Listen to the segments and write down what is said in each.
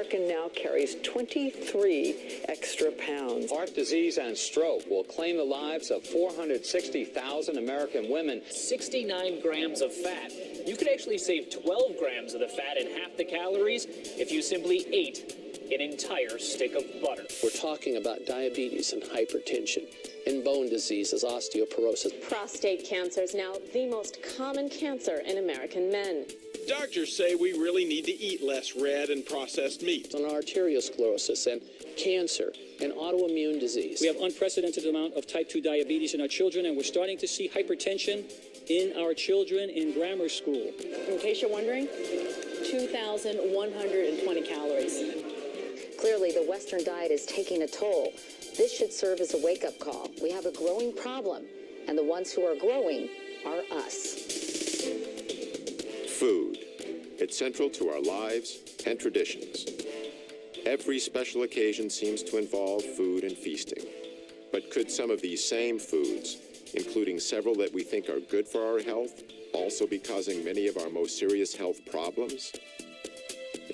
American now carries 23 extra pounds. Heart disease and stroke will claim the lives of 460,000 American women. 69 grams of fat. You could actually save 12 grams of the fat and half the calories if you simply ate an entire stick of butter. We're talking about diabetes and hypertension and bone diseases, osteoporosis. Prostate cancer is now the most common cancer in American men. Doctors say we really need to eat less red and processed meat. On arteriosclerosis and cancer and autoimmune disease. We have unprecedented amount of type 2 diabetes in our children, and we're starting to see hypertension in our children in grammar school. In case you're wondering, 2,120 calories. Clearly, the Western diet is taking a toll. This should serve as a wake-up call. We have a growing problem, and the ones who are growing are us. Food. It's central to our lives and traditions. Every special occasion seems to involve food and feasting. But could some of these same foods, including several that we think are good for our health, also be causing many of our most serious health problems?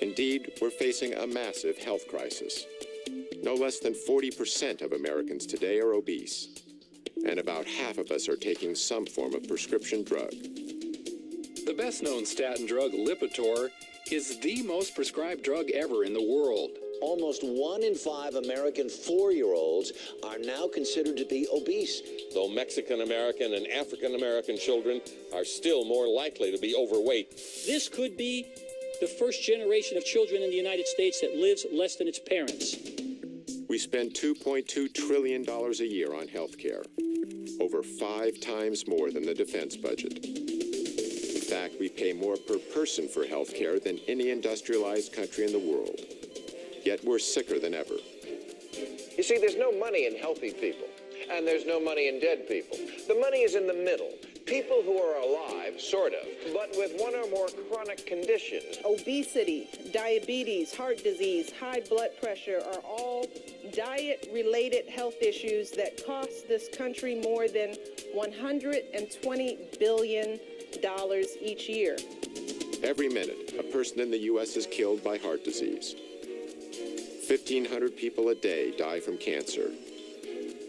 Indeed, we're facing a massive health crisis. No less than 40% of Americans today are obese, and about half of us are taking some form of prescription drug. The best-known statin drug, Lipitor, is the most prescribed drug ever in the world. Almost 1 in 5 American 4-year-olds are now considered to be obese. Though Mexican-American and African-American children are still more likely to be overweight. This could be the first generation of children in the United States that lives less than its parents. We spend $2.2 trillion a year on health care, over 5 times more than the defense budget. In fact, we pay more per person for health care than any industrialized country in the world. Yet we're sicker than ever. You see, there's no money in healthy people, and there's no money in dead people. The money is in the middle. People who are alive, sort of, but with one or more chronic conditions. Obesity, diabetes, heart disease, high blood pressure are all diet-related health issues that cost this country more than $120 billion each year. Every minute, a person in the U.S. is killed by heart disease. 1,500 people a day die from cancer.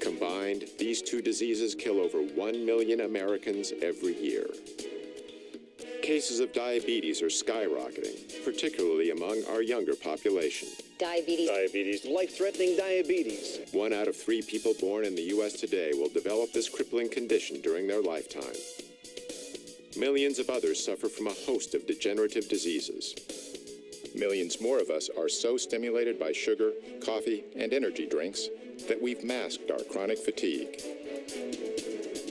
Combined, these two diseases kill over 1 million Americans every year. Cases of diabetes are skyrocketing, particularly among our younger population. Diabetes. Life-threatening diabetes. 1 out of 3 people born in the U.S. today will develop this crippling condition during their lifetime. Millions of others suffer from a host of degenerative diseases. Millions more of us are so stimulated by sugar, coffee, and energy drinks that we've masked our chronic fatigue.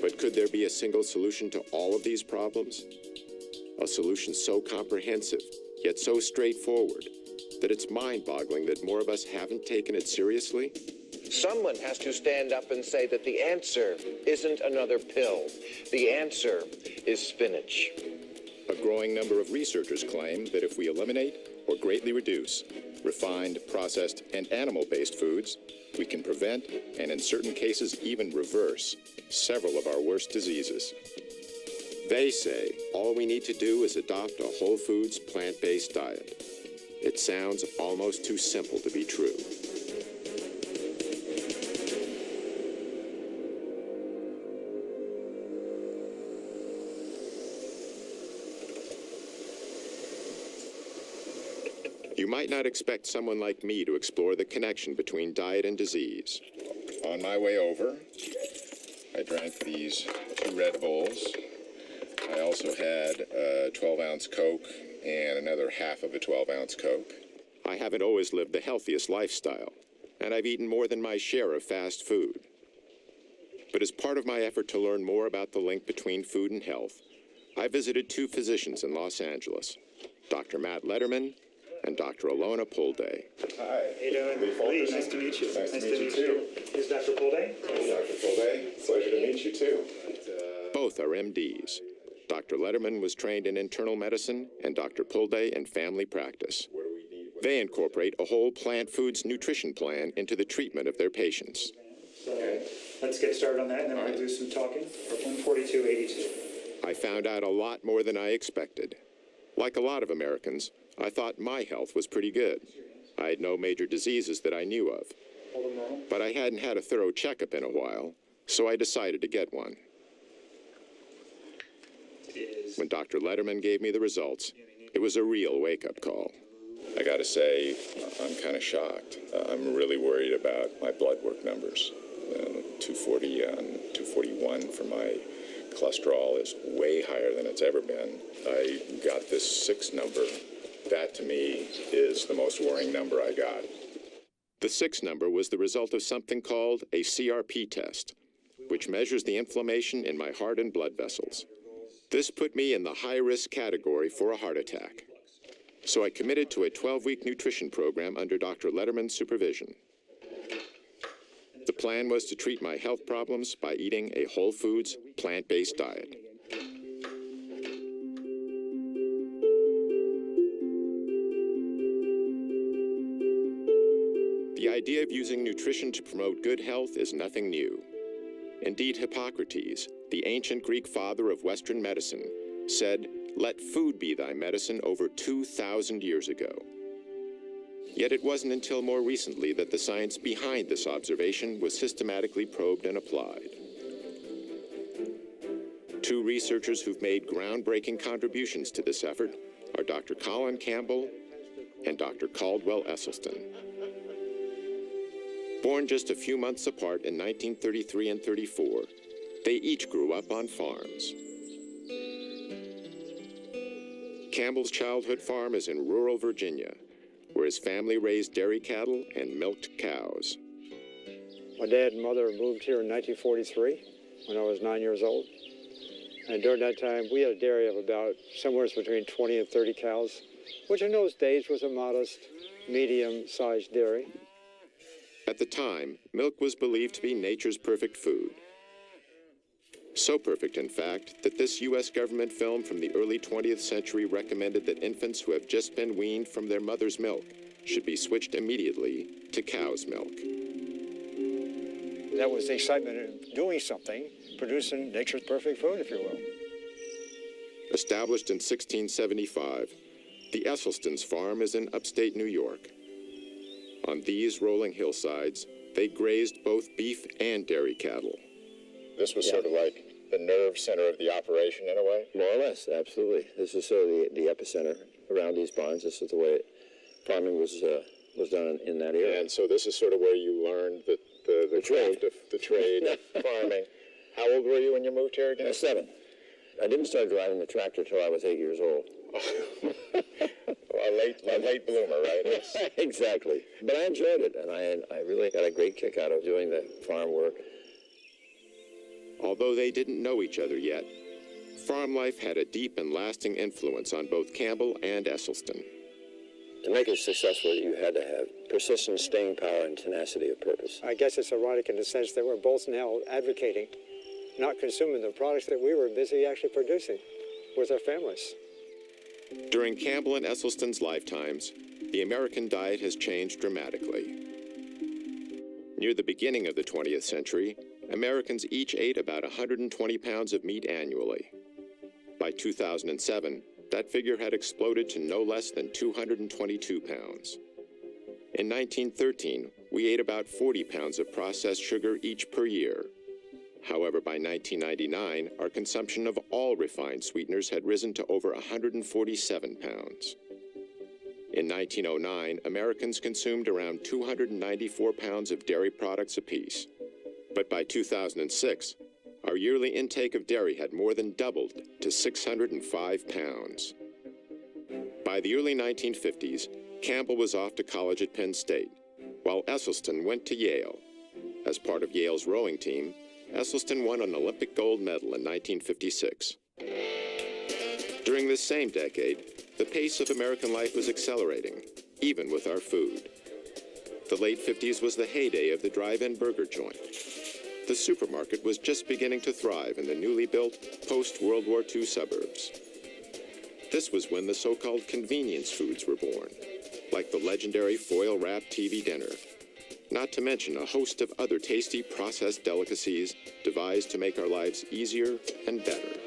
But could there be a single solution to all of these problems? A solution so comprehensive, yet so straightforward, that it's mind-boggling that more of us haven't taken it seriously? Someone has to stand up and say that the answer isn't another pill. The answer is spinach. A growing number of researchers claim that if we eliminate or greatly reduce refined, processed, and animal-based foods, we can prevent, and in certain cases even reverse, several of our worst diseases. They say all we need to do is adopt a whole foods, plant-based diet. It sounds almost too simple to be true. You might not expect someone like me to explore the connection between diet and disease. On my way over, I drank these 2 Red Bulls. I also had a 12-ounce Coke and another half of a 12-ounce Coke. I haven't always lived the healthiest lifestyle, and I've eaten more than my share of fast food. But as part of my effort to learn more about the link between food and health, I visited 2 physicians in Los Angeles, Dr. Matt Letterman and Dr. Alona Pulday. Hi. How you doing? Lee, nice to meet you. Nice to meet you too. Is Dr. Pulday? Dr. Pulday, pleasure to meet you too. Both are MDs. Dr. Letterman was trained in internal medicine and Dr. Pulday in family practice. They incorporate a whole plant foods nutrition plan into the treatment of their patients. Okay. Let's get started on that, and then we'll do some talking. 14282. I found out a lot more than I expected. Like a lot of Americans, I thought my health was pretty good. I had no major diseases that I knew of, but I hadn't had a thorough checkup in a while, so I decided to get one. When Dr. Letterman gave me the results, it was a real wake-up call. I gotta say, I'm kind of shocked. I'm really worried about my blood work numbers. 240 and 241 for my cholesterol is way higher than it's ever been. I got this 6 number. That, to me, is the most worrying number I got. The 6 number was the result of something called a CRP test, which measures the inflammation in my heart and blood vessels. This put me in the high-risk category for a heart attack. So I committed to a 12-week nutrition program under Dr. Letterman's supervision. The plan was to treat my health problems by eating a whole foods, plant-based diet. The idea of using nutrition to promote good health is nothing new. Indeed, Hippocrates, the ancient Greek father of Western medicine, said, "Let food be thy medicine," over 2,000 years ago. Yet it wasn't until more recently that the science behind this observation was systematically probed and applied. 2 researchers who've made groundbreaking contributions to this effort are Dr. Colin Campbell and Dr. Caldwell Esselstyn. Born just a few months apart in 1933 and 34, they each grew up on farms. Campbell's childhood farm is in rural Virginia, where his family raised dairy cattle and milked cows. My dad and mother moved here in 1943 when I was 9 years old. And during that time, we had a dairy of about somewhere between 20 and 30 cows, which in those days was a modest, medium-sized dairy. At the time, milk was believed to be nature's perfect food. So perfect, in fact, that this U.S. government film from the early 20th century recommended that infants who have just been weaned from their mother's milk should be switched immediately to cow's milk. That was the excitement of doing something, producing nature's perfect food, if you will. Established in 1675, the Esselstyn's farm is in upstate New York. On these rolling hillsides, they grazed both beef and dairy cattle. This was sort of like the nerve center of the operation in a way? More or less, absolutely. This is sort of the epicenter around these barns. This is the way farming was done in that area. And so this is sort of where you learned the trade of the trade of farming. How old were you when you moved here again? 7. I didn't start driving the tractor till I was 8 years old. A late bloomer, right? Exactly. But I enjoyed it, and I really got a great kick out of doing the farm work. Although they didn't know each other yet, farm life had a deep and lasting influence on both Campbell and Esselstyn. To make it successful, you had to have persistence, staying power, and tenacity of purpose. I guess it's ironic in the sense that we're both now advocating, not consuming the products that we were busy actually producing with our families. During Campbell and Esselstyn's lifetimes, the American diet has changed dramatically. Near the beginning of the 20th century, Americans each ate about 120 pounds of meat annually. By 2007, that figure had exploded to no less than 222 pounds. In 1913, we ate about 40 pounds of processed sugar each per year. However, by 1999, our consumption of all refined sweeteners had risen to over 147 pounds. In 1909, Americans consumed around 294 pounds of dairy products apiece. But by 2006, our yearly intake of dairy had more than doubled to 605 pounds. By the early 1950s, Campbell was off to college at Penn State, while Esselstyn went to Yale. As part of Yale's rowing team, Esselstyn won an Olympic gold medal in 1956. During this same decade, the pace of American life was accelerating, even with our food. The late 50s was the heyday of the drive-in burger joint. The supermarket was just beginning to thrive in the newly built post-World War II suburbs. This was when the so-called convenience foods were born, like the legendary foil-wrapped TV dinner, not to mention a host of other tasty processed delicacies devised to make our lives easier and better.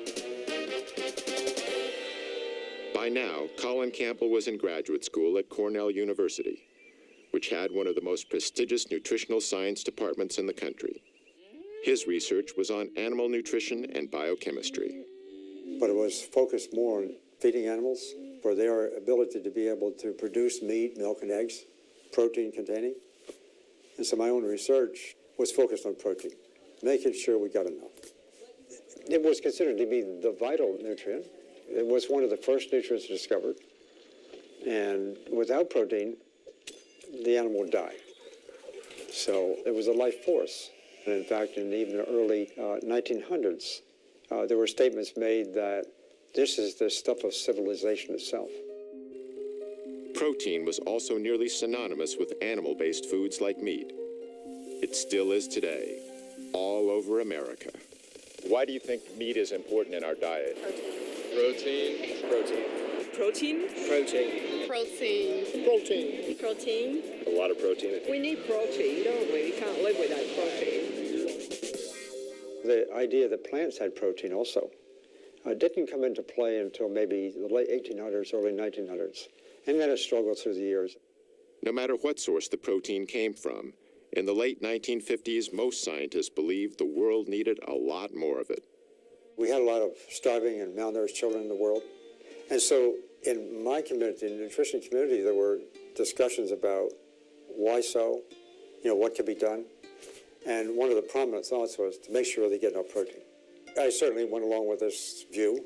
By now, Colin Campbell was in graduate school at Cornell University. which had one of the most prestigious nutritional science departments in the country. His research was on animal nutrition and biochemistry. But it was focused more on feeding animals for their ability to be able to produce meat, milk, and eggs, protein containing. And so my own research was focused on protein, making sure we got enough. It was considered to be the vital nutrient. It was one of the first nutrients discovered. And without protein, the animal would die. So it was a life force. And in fact, in even the early 1900s, there were statements made that this is the stuff of civilization itself. Protein was also nearly synonymous with animal-based foods like meat. It still is today, all over America. Why do you think meat is important in our diet? Protein. Protein. Protein. Protein. Protein. A lot of protein. We need protein, don't we? We can't live without protein. The idea that plants had protein also didn't come into play until maybe the late 1800s, early 1900s. And then it struggled through the years. No matter what source the protein came from, in the late 1950s, most scientists believed the world needed a lot more of it. We had a lot of starving and malnourished children in the world. And so in my community, in the nutrition community, there were discussions about why so, what could be done. And one of the prominent thoughts was to make sure they get enough protein. I certainly went along with this view.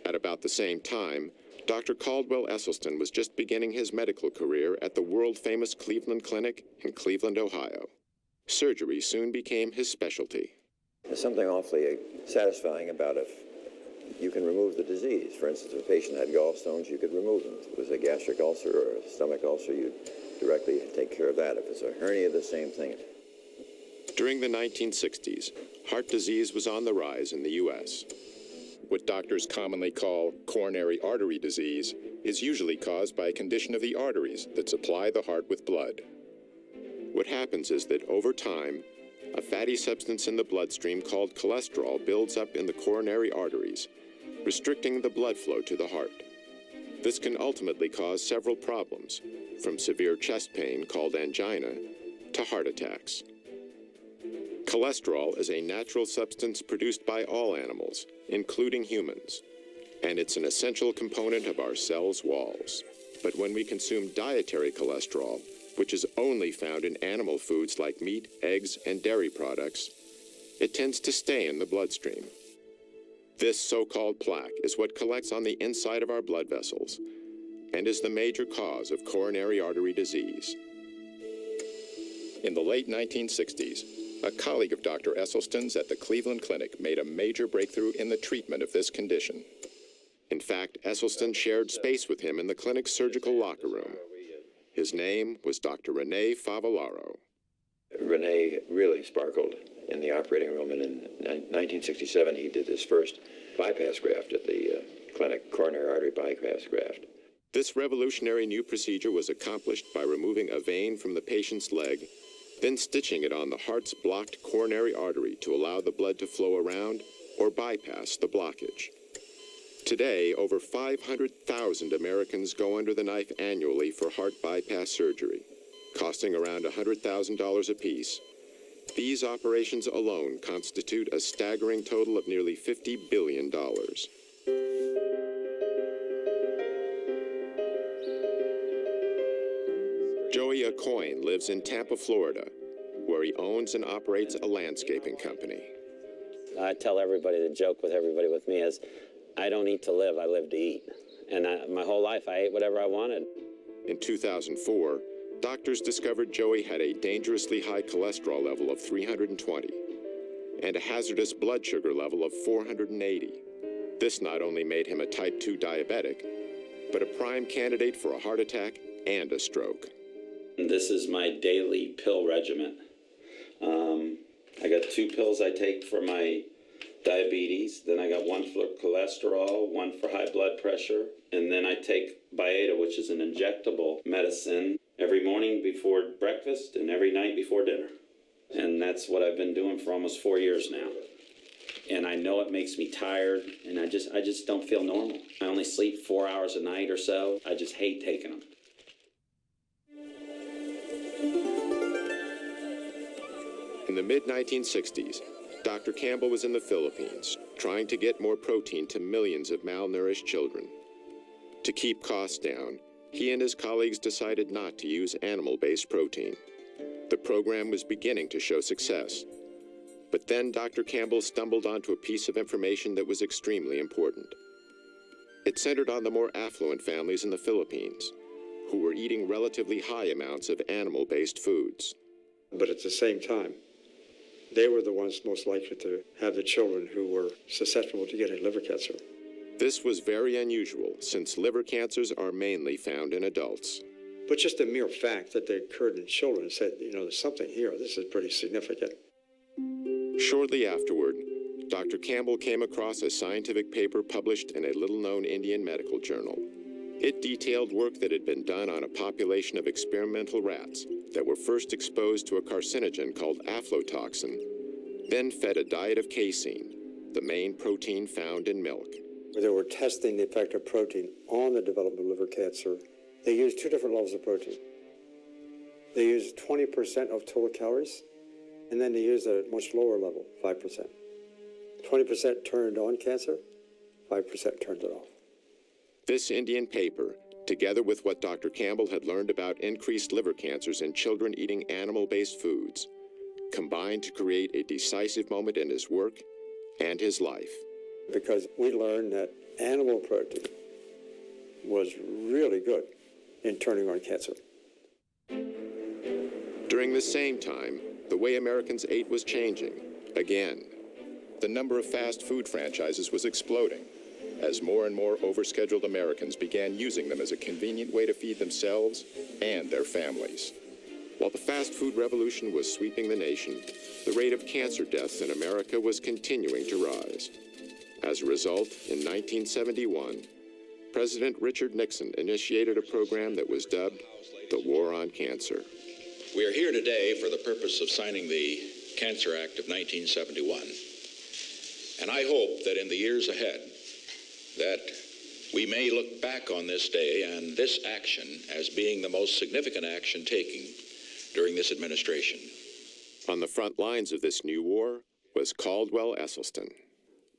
At about the same time, Dr. Caldwell Esselstyn was just beginning his medical career at the world-famous Cleveland Clinic in Cleveland, Ohio. Surgery soon became his specialty. There's something awfully satisfying about if you can remove the disease. For instance, if a patient had gallstones, you could remove them. If it was a gastric ulcer or a stomach ulcer, you'd directly take care of that. If it's a hernia, the same thing. During the 1960s, heart disease was on the rise in the U.S. What doctors commonly call coronary artery disease is usually caused by a condition of the arteries that supply the heart with blood. What happens is that over time, a fatty substance in the bloodstream called cholesterol builds up in the coronary arteries, restricting the blood flow to the heart. This can ultimately cause several problems, from severe chest pain called angina to heart attacks. Cholesterol is a natural substance produced by all animals, including humans, and it's an essential component of our cells' walls. But when we consume dietary cholesterol, which is only found in animal foods like meat, eggs, and dairy products, it tends to stay in the bloodstream. This so-called plaque is what collects on the inside of our blood vessels and is the major cause of coronary artery disease. In the late 1960s, a colleague of Dr. Esselstyn's at the Cleveland Clinic made a major breakthrough in the treatment of this condition. In fact, Esselstyn shared space with him in the clinic's surgical locker room. His name was Dr. Rene Favillaro. Rene really sparkled in the operating room, and in 1967 he did his first bypass graft at the clinic, coronary artery bypass graft. This revolutionary new procedure was accomplished by removing a vein from the patient's leg, then stitching it on the heart's blocked coronary artery to allow the blood to flow around or bypass the blockage. Today, over 500,000 Americans go under the knife annually for heart bypass surgery, costing around $100,000 apiece. These operations alone constitute a staggering total of nearly $50 billion. Joey Acoin lives in Tampa, Florida, where he owns and operates a landscaping company. I tell everybody, the joke with everybody with me is, I don't eat to live, I live to eat. And my whole life, I ate whatever I wanted. In 2004, doctors discovered Joey had a dangerously high cholesterol level of 320 and a hazardous blood sugar level of 480. This not only made him a type 2 diabetic, but a prime candidate for a heart attack and a stroke. This is my daily pill regimen. I got 2 pills I take for my diabetes, then I got 1 for cholesterol, 1 for high blood pressure, and then I take Byetta, which is an injectable medicine, every morning before breakfast and every night before dinner. And that's what I've been doing for almost 4 years now. And I know it makes me tired, and I just don't feel normal. I only sleep 4 hours a night or so. I just hate taking them. In the mid-1960s, Dr. Campbell was in the Philippines, trying to get more protein to millions of malnourished children. To keep costs down, he and his colleagues decided not to use animal-based protein. The program was beginning to show success. But then Dr. Campbell stumbled onto a piece of information that was extremely important. It centered on the more affluent families in the Philippines, who were eating relatively high amounts of animal-based foods. But at the same time, they were the ones most likely to have the children who were susceptible to getting liver cancer. This was very unusual, since liver cancers are mainly found in adults. But just the mere fact that they occurred in children said, there's something here. This is pretty significant. Shortly afterward, Dr. Campbell came across a scientific paper published in a little-known Indian medical journal. It detailed work that had been done on a population of experimental rats that were first exposed to a carcinogen called aflatoxin, then fed a diet of casein, the main protein found in milk. When they were testing the effect of protein on the development of liver cancer, they used two different levels of protein. They used 20% of total calories, and then they used a much lower level, 5%. 20% turned on cancer, 5% turned it off. This Indian paper, together with what Dr. Campbell had learned about increased liver cancers in children eating animal-based foods, combined to create a decisive moment in his work and his life. Because we learned that animal protein was really good in turning on cancer. During the same time, the way Americans ate was changing, again. The number of fast food franchises was exploding, as more and more overscheduled Americans began using them as a convenient way to feed themselves and their families. While the fast food revolution was sweeping the nation, the rate of cancer deaths in America was continuing to rise. As a result, in 1971, President Richard Nixon initiated a program that was dubbed the War on Cancer. We are here today for the purpose of signing the Cancer Act of 1971. And I hope that in the years ahead, that we may look back on this day and this action as being the most significant action taken during this administration. On the front lines of this new war was Caldwell Esselstyn.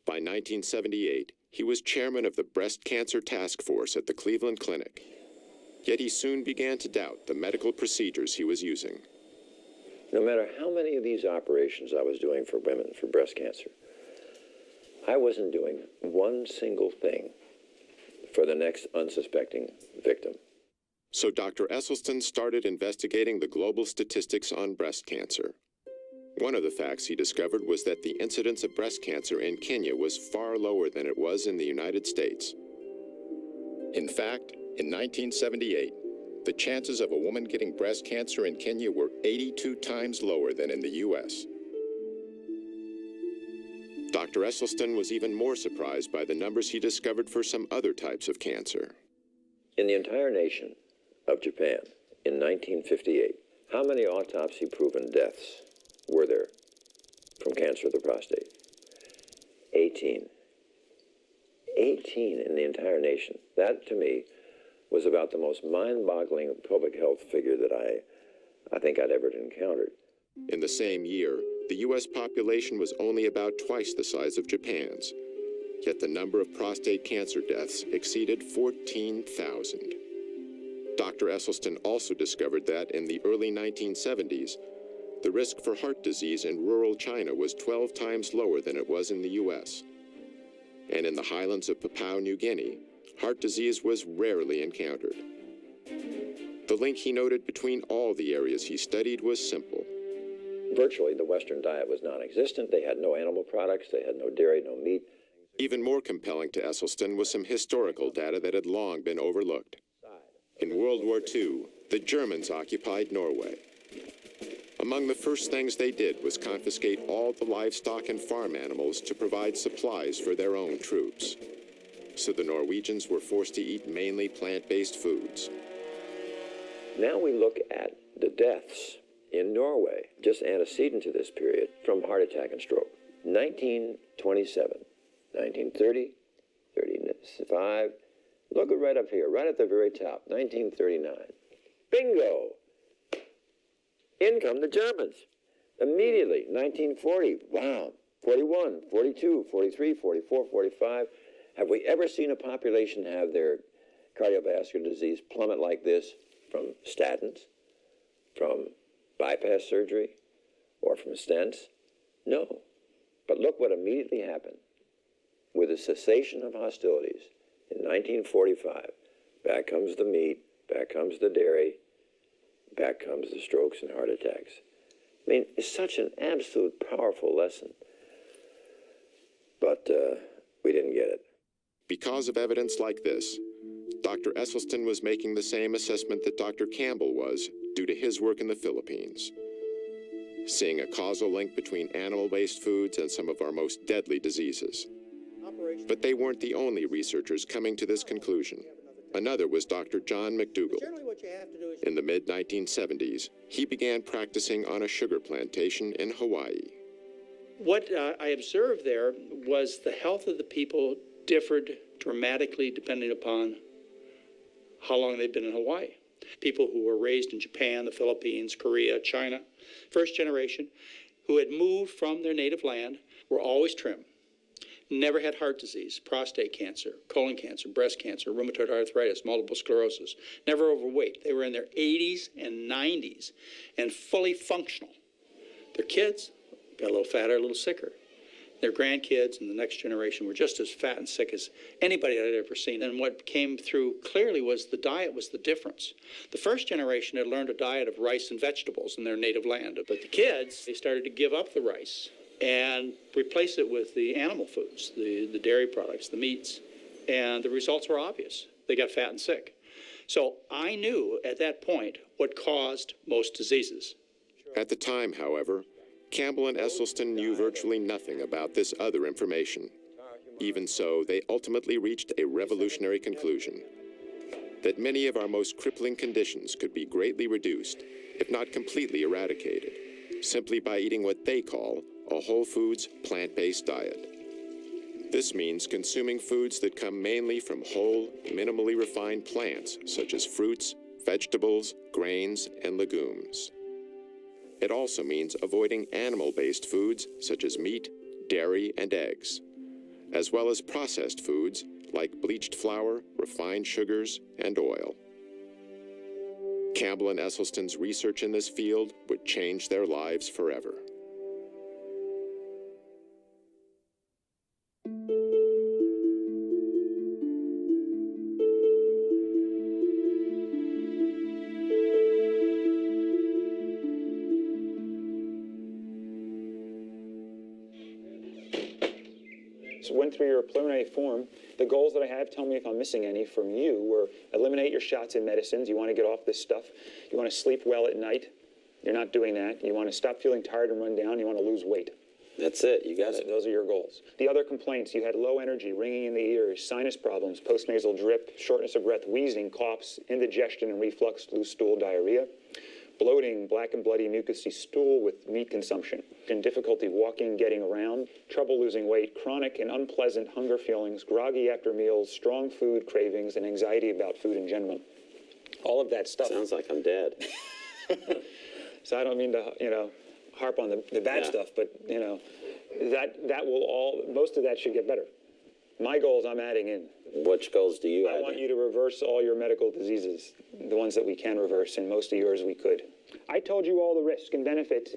By 1978, he was chairman of the breast cancer task force at the Cleveland Clinic. Yet he soon began to doubt the medical procedures he was using. No matter how many of these operations I was doing for women for breast cancer, I wasn't doing one single thing for the next unsuspecting victim. So Dr. Esselstyn started investigating the global statistics on breast cancer. One of the facts he discovered was that the incidence of breast cancer in Kenya was far lower than it was in the United States. In fact, in 1978, the chances of a woman getting breast cancer in Kenya were 82 times lower than in the U.S. Dr. Esselstyn was even more surprised by the numbers he discovered for some other types of cancer. In the entire nation of Japan, in 1958, how many autopsy-proven deaths were there from cancer of the prostate? 18. 18 in the entire nation. That, to me, was about the most mind-boggling public health figure that I think I'd ever encountered. In the same year, the U.S. population was only about twice the size of Japan's, yet the number of prostate cancer deaths exceeded 14,000. Dr. Esselstyn also discovered that in the early 1970s, the risk for heart disease in rural China was 12 times lower than it was in the U.S. And in the highlands of Papua New Guinea, heart disease was rarely encountered. The link he noted between all the areas he studied was simple. Virtually, the Western diet was non-existent. They had no animal products. They had no dairy, no meat. Even more compelling to Esselstyn was some historical data that had long been overlooked. In World War II, the Germans occupied Norway. Among the first things they did was confiscate all the livestock and farm animals to provide supplies for their own troops. So the Norwegians were forced to eat mainly plant-based foods. Now we look at the deaths in Norway, just antecedent to this period, from heart attack and stroke. 1927, 1930, 35, look right up here, right at the very top, 1939. Bingo! In come the Germans. Immediately, 1940, wow, 41, 42, 43, 44, 45. Have we ever seen a population have their cardiovascular disease plummet like this from statins, from bypass surgery, or from stents? No. But look what immediately happened. With the cessation of hostilities in 1945, back comes the meat, back comes the dairy, back comes the strokes and heart attacks. I mean, it's such an absolute powerful lesson. But we didn't get it. Because of evidence like this, Dr. Esselstyn was making the same assessment that Dr. Campbell was due to his work in the Philippines, seeing a causal link between animal-based foods and some of our most deadly diseases. But they weren't the only researchers coming to this conclusion. Another was Dr. John McDougall. In the mid-1970s, he began practicing on a sugar plantation in Hawaii. What I observed there was the health of the people differed dramatically depending upon how long they'd been in Hawaii. People who were raised in Japan, the Philippines, Korea, China, first generation, who had moved from their native land, were always trim. Never had heart disease, prostate cancer, colon cancer, breast cancer, rheumatoid arthritis, multiple sclerosis. Never overweight. They were in their 80s and 90s and fully functional. Their kids got a little fatter, a little sicker. Their grandkids and the next generation were just as fat and sick as anybody I'd ever seen. And what came through clearly was the diet was the difference. The first generation had learned a diet of rice and vegetables in their native land. But the kids, they started to give up the rice and replace it with the animal foods, the dairy products, the meats. And the results were obvious. They got fat and sick. So I knew at that point what caused most diseases. At the time, however, Campbell and Esselstyn knew virtually nothing about this other information. Even so, they ultimately reached a revolutionary conclusion: that many of our most crippling conditions could be greatly reduced, if not completely eradicated, simply by eating what they call a whole foods, plant-based diet. This means consuming foods that come mainly from whole, minimally refined plants, such as fruits, vegetables, grains, and legumes. It also means avoiding animal-based foods such as meat, dairy, and eggs, as well as processed foods like bleached flour, refined sugars, and oil. Campbell and Esselstyn's research in this field would change their lives forever. So went through your preliminary form. The goals that I have, tell me if I'm missing any from you, were eliminate your shots and medicines. You want to get off this stuff. You want to sleep well at night. You're not doing that. You want to stop feeling tired and run down. You want to lose weight. That's it. You got it. Those are your goals. The other complaints, you had low energy, ringing in the ears, sinus problems, postnasal drip, shortness of breath, wheezing, coughs, indigestion and reflux, loose stool, diarrhea, bloating, black and bloody mucousy stool with meat consumption, and difficulty walking, getting around, trouble losing weight, chronic and unpleasant hunger feelings, groggy after meals, strong food cravings, and anxiety about food in general. All of that stuff. Sounds like I'm dead. So I don't mean to, harp on the bad stuff, but, that will all, most of that should get better. My goals I'm adding in. Which goals do you add? I want you to reverse all your medical diseases, the ones that we can reverse, and most of yours we could. I told you all the risk and benefit.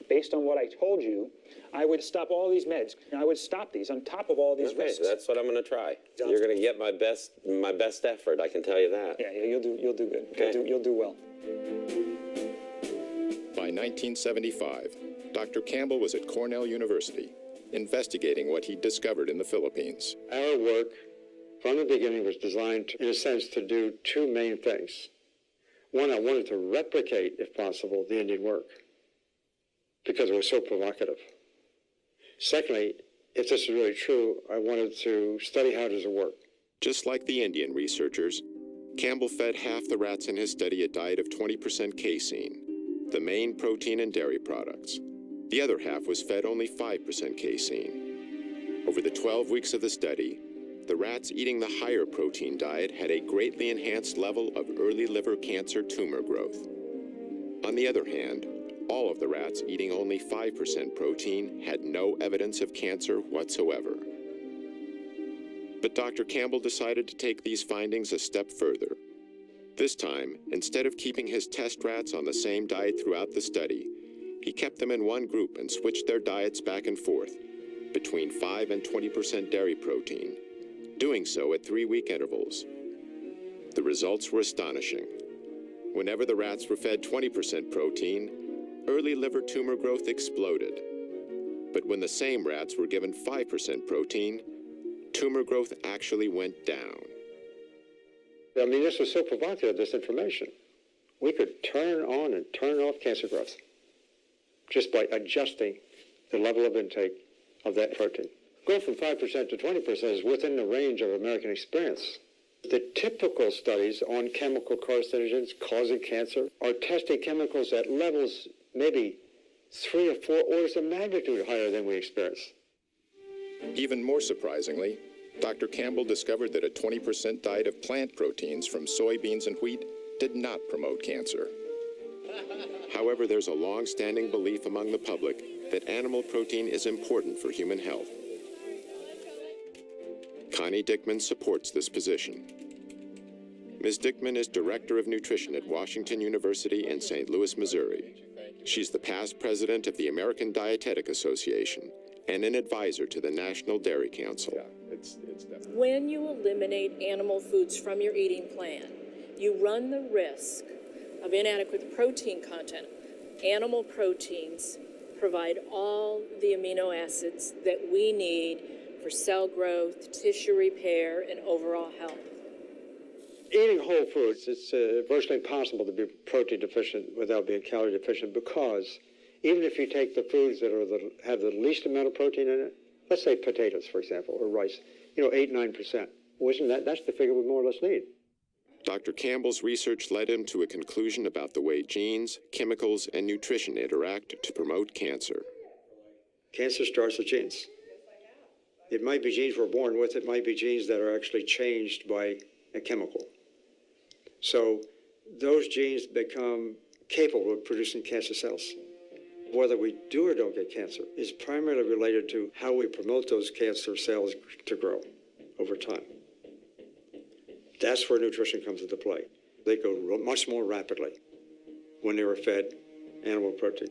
Based on what I told you, I would stop all these meds. I would stop these on top of all these risks. That's what I'm going to try. You're going to get my best effort, I can tell you that. Yeah, you'll do good. Okay. You'll do well. By 1975, Dr. Campbell was at Cornell University, investigating what he'd discovered in the Philippines. Our work, from the beginning, was designed, in a sense, to do two main things. One, I wanted to replicate, if possible, the Indian work, because it was so provocative. Secondly, if this is really true, I wanted to study how does it work. Just like the Indian researchers, Campbell fed half the rats in his study a diet of 20% casein, the main protein in dairy products. The other half was fed only 5% casein. Over the 12 weeks of the study, the rats eating the higher protein diet had a greatly enhanced level of early liver cancer tumor growth. On the other hand, All of the rats eating only 5% protein had no evidence of cancer whatsoever. But Dr. Campbell decided to take these findings a step further. This time, instead of keeping his test rats on the same diet throughout the study, he kept them in one group and switched their diets back and forth, between 5 and 20% dairy protein, doing so at 3-week intervals. The results were astonishing. Whenever the rats were fed 20% protein, early liver tumor growth exploded. But when the same rats were given 5% protein, tumor growth actually went down. I mean, this was so provocative, this information. We could turn on and turn off cancer growth just by adjusting the level of intake of that protein. Going from 5% to 20% is within the range of American experience. The typical studies on chemical carcinogens causing cancer are testing chemicals at levels maybe 3 or 4 orders of magnitude higher than we experience. Even more surprisingly, Dr. Campbell discovered that a 20% diet of plant proteins from soybeans and wheat did not promote cancer. However, there's a long-standing belief among the public that animal protein is important for human health. Connie Dickman supports this position. Ms. Dickman is Director of Nutrition at Washington University in St. Louis, Missouri. She's the past president of the American Dietetic Association and an advisor to the National Dairy Council. When you eliminate animal foods from your eating plan, you run the risk of inadequate protein content. Animal proteins provide all the amino acids that we need for cell growth, tissue repair, and overall health. Eating whole foods, it's virtually impossible to be protein deficient without being calorie deficient, because even if you take the foods that have the least amount of protein in it, let's say potatoes, for example, or rice, 8-9%. Well, that's the figure we more or less need. Dr. Campbell's research led him to a conclusion about the way genes, chemicals, and nutrition interact to promote cancer. Cancer starts with genes. It might be genes we're born with. It might be genes that are actually changed by a chemical. So those genes become capable of producing cancer cells. Whether we do or don't get cancer is primarily related to how we promote those cancer cells to grow over time. That's where nutrition comes into play. They go much more rapidly when they were fed animal protein.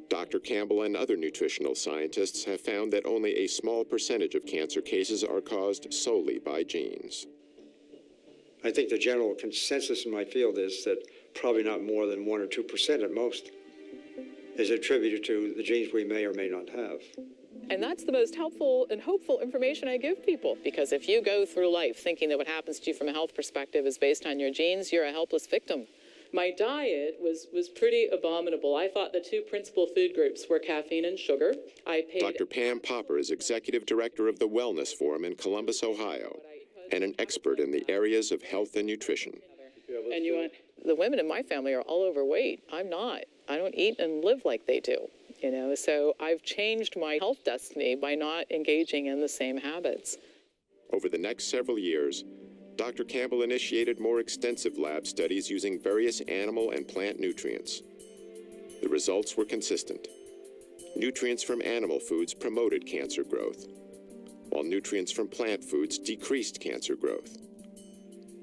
Dr. Campbell and other nutritional scientists have found that only a small percentage of cancer cases are caused solely by genes. I think the general consensus in my field is that probably not more than 1 or 2% at most is attributed to the genes we may or may not have. And that's the most helpful and hopeful information I give people, because if you go through life thinking that what happens to you from a health perspective is based on your genes, you're a helpless victim. My diet was pretty abominable. I thought the 2 principal food groups were caffeine and sugar. Dr. Pam Popper is executive director of the Wellness Forum in Columbus, Ohio, and an expert in the areas of health and nutrition. And the women in my family are all overweight. I'm not. I don't eat and live like they do, so I've changed my health destiny by not engaging in the same habits. Over the next several years, Dr. Campbell initiated more extensive lab studies using various animal and plant nutrients. The results were consistent. Nutrients from animal foods promoted cancer growth, while nutrients from plant foods decreased cancer growth.